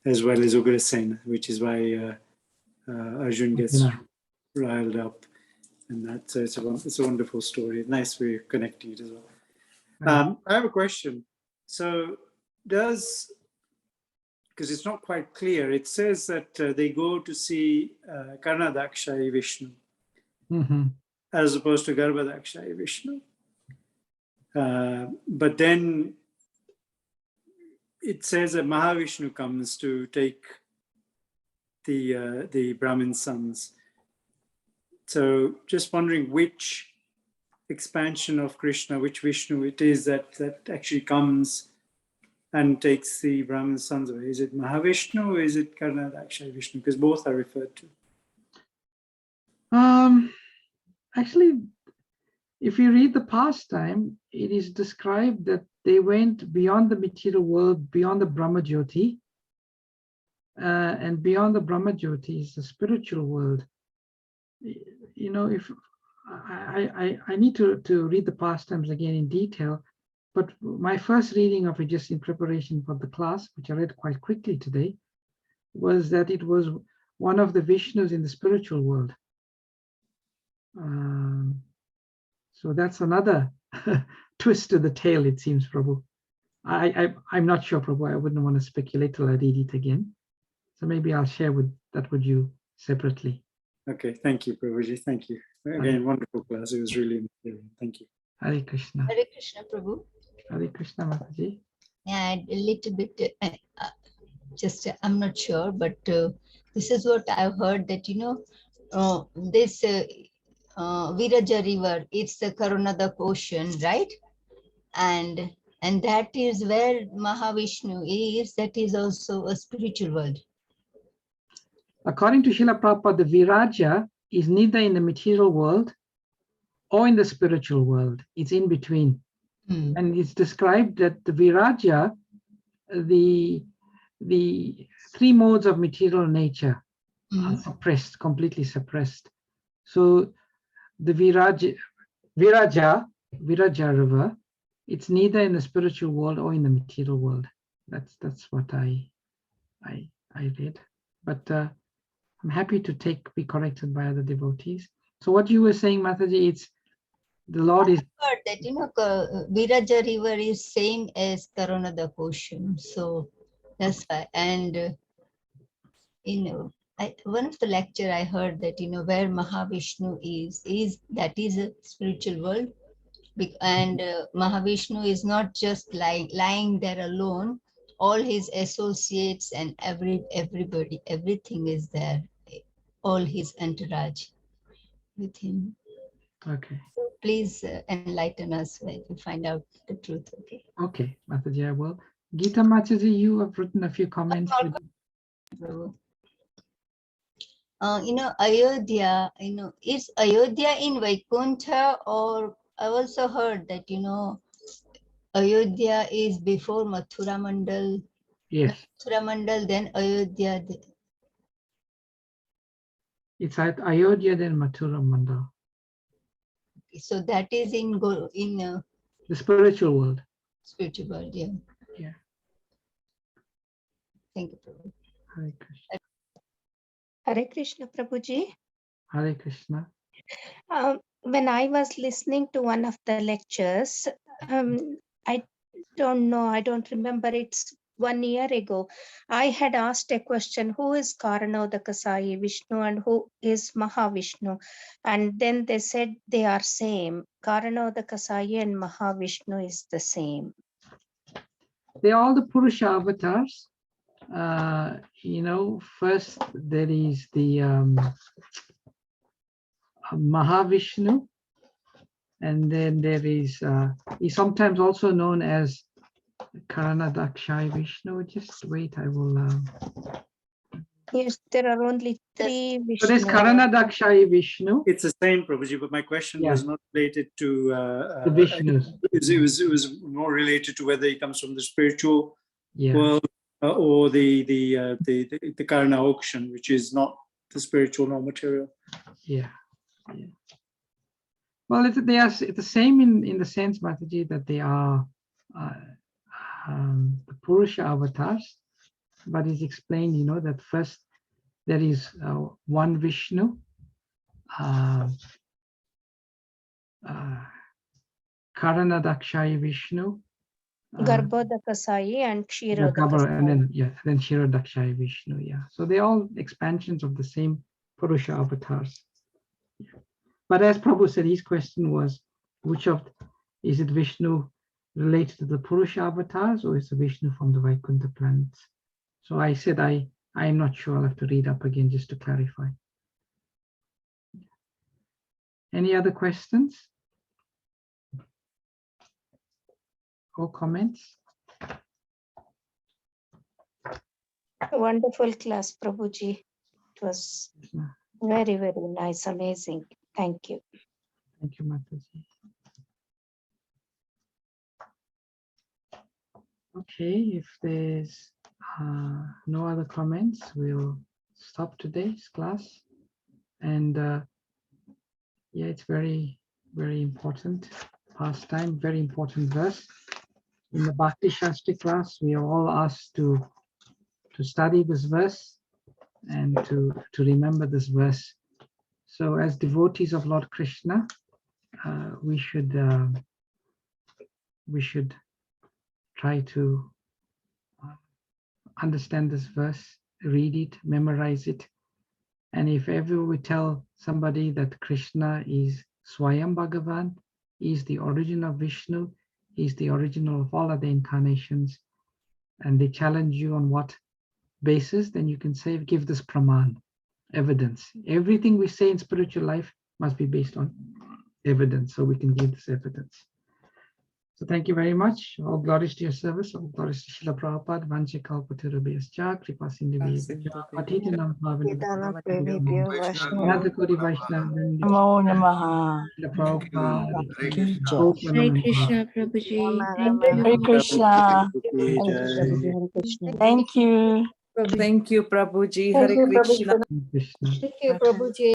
as well as Ugrasena, which is why Arjun gets riled up. And that, so it's a wonderful story. Nice way of connecting it as well. I have a question. So does, because it's not quite clear, it says that they go to see Karnadakshayi Vishnu, as opposed to Garbhadakshayi Vishnu. But then it says that Mahavishnu comes to take the Brahmin sons. So just wondering which expansion of Krishna, which Vishnu it is that actually comes and takes the Brahmin sons away. Is it Mahavishnu or is it Karnadakshayi Vishnu? Because both are referred to. Actually, if you read the pastime, it is described that they went beyond the material world, beyond the Brahma Jyoti, and beyond the Brahma Jyoti is the spiritual world. You know, if I need to read the pastimes again in detail, but my first reading of it, just in preparation for the class, which I read quite quickly today, was that it was one of the Vishnus in the spiritual world. So that's another twist to the tale, it seems, Prabhu. I'm not sure, Prabhu. I wouldn't want to speculate till I read it again. So maybe I'll share that with you separately. Okay, thank you, Prabhuji. Thank you. Again, wonderful class. It was really inspiring. Thank you. Hare Krishna. Hare Krishna, Prabhu. Hare Krishna, Mataji. Yeah, a little bit, I'm not sure, but this is what I've heard that, this Viraja river, it's the Karunada ocean, right? And that is where Mahavishnu is, that is also a spiritual world. According to Srila Prabhupada, the Viraja is neither in the material world or in the spiritual world. It's in between. And it's described that the Viraja, the three modes of material nature are suppressed, completely suppressed. So the Viraja river, it's neither in the spiritual world or in the material world. That's what I read. But I'm happy to be corrected by other devotees. So what you were saying, Mataji, it's the Lord is. I heard that Viraja river is same as Karunada ocean. So that's why. And one of the lecture I heard that where Mahavishnu is that is a spiritual world, And Mahavishnu is not just lying there alone. All his associates and everybody, everything is there. All his entourage with him. Okay. So please enlighten us when you find out the truth. Okay. Okay, Mataji, I will. Gita Mataji, you have written a few comments. Ayodhya, is Ayodhya in Vaikuntha, or I also heard that, Ayodhya is before Mathura Mandal. Yes. Mathura Mandal, then Ayodhya. It's at Ayodhya, then Mathura Mandal. So that is in the spiritual world. Spiritual world, yeah. Yeah. Thank you, Prabhu. Hare Krishna. Hare Krishna, Prabhuji. Hare Krishna. When I was listening to one of the lectures, I don't know, I don't remember, it's 1 year ago, I had asked a question, who is Karanodakasai Vishnu and who is Mahavishnu? And then they said they are same. Karanodakasai and Mahavishnu is the same. They are all the Purusha avatars. First there is the Mahavishnu, and then there is, he's sometimes also known as Karanadakshai Vishnu. Just wait, I will. Yes, there are only 3 Vishnu. So there's Karanadakshai Vishnu. It's the same, Prabhuji, but my question was not related to the Vishnus. It was more related to whether he comes from the spiritual world or the Karana auction, which is not the spiritual nor material. Yeah. Well, they are the same in the sense, Mataji, that they are the Purusha avatars, but it's explained, that first there is one Vishnu, Karanadakshai Vishnu, Garbhodakasai and Kshirodakasai. and then Kshirodakshai Vishnu. Yeah, so they're all expansions of the same Purusha avatars. Yeah. But as Prabhu said, his question was, is it Vishnu related to the Purusha avatars, or is it Vishnu from the Vaikuntha planets? So I said I am not sure. I'll have to read up again just to clarify. Any other questions or comments? Wonderful class, Prabhuji. It was very, very nice, amazing. Thank you. Thank you, Mataji. Okay, if there's no other comments, we'll stop today's class. And yeah, it's very, very important pastime, very important verse. In the Bhakti Shastri class, we are all asked to study this verse and to remember this verse. So as devotees of Lord Krishna, we should try to understand this verse, read it, memorize it. And if ever we tell somebody that Krishna is Swayam Bhagavan, is the origin of Vishnu, is the original of all other incarnations, and they challenge you on what basis, then you can say, give this praman, evidence. Everything we say in spiritual life must be based on evidence, so we can give this evidence. So thank you very much. All glories to your service. All glories to Srila Prabhupada. Vancha kalpatarubhyascha kripa sindhubhyascha patitanam pavanam Radhakuri Vaishnava Namo Namaha. Srila Prabhupada. Hare Krishna, Prabhuji. Thank you. Hare Krishna. Thank you. Thank you, Prabhuji. Hare Krishna. Krishna. Thank you, Prabhuji.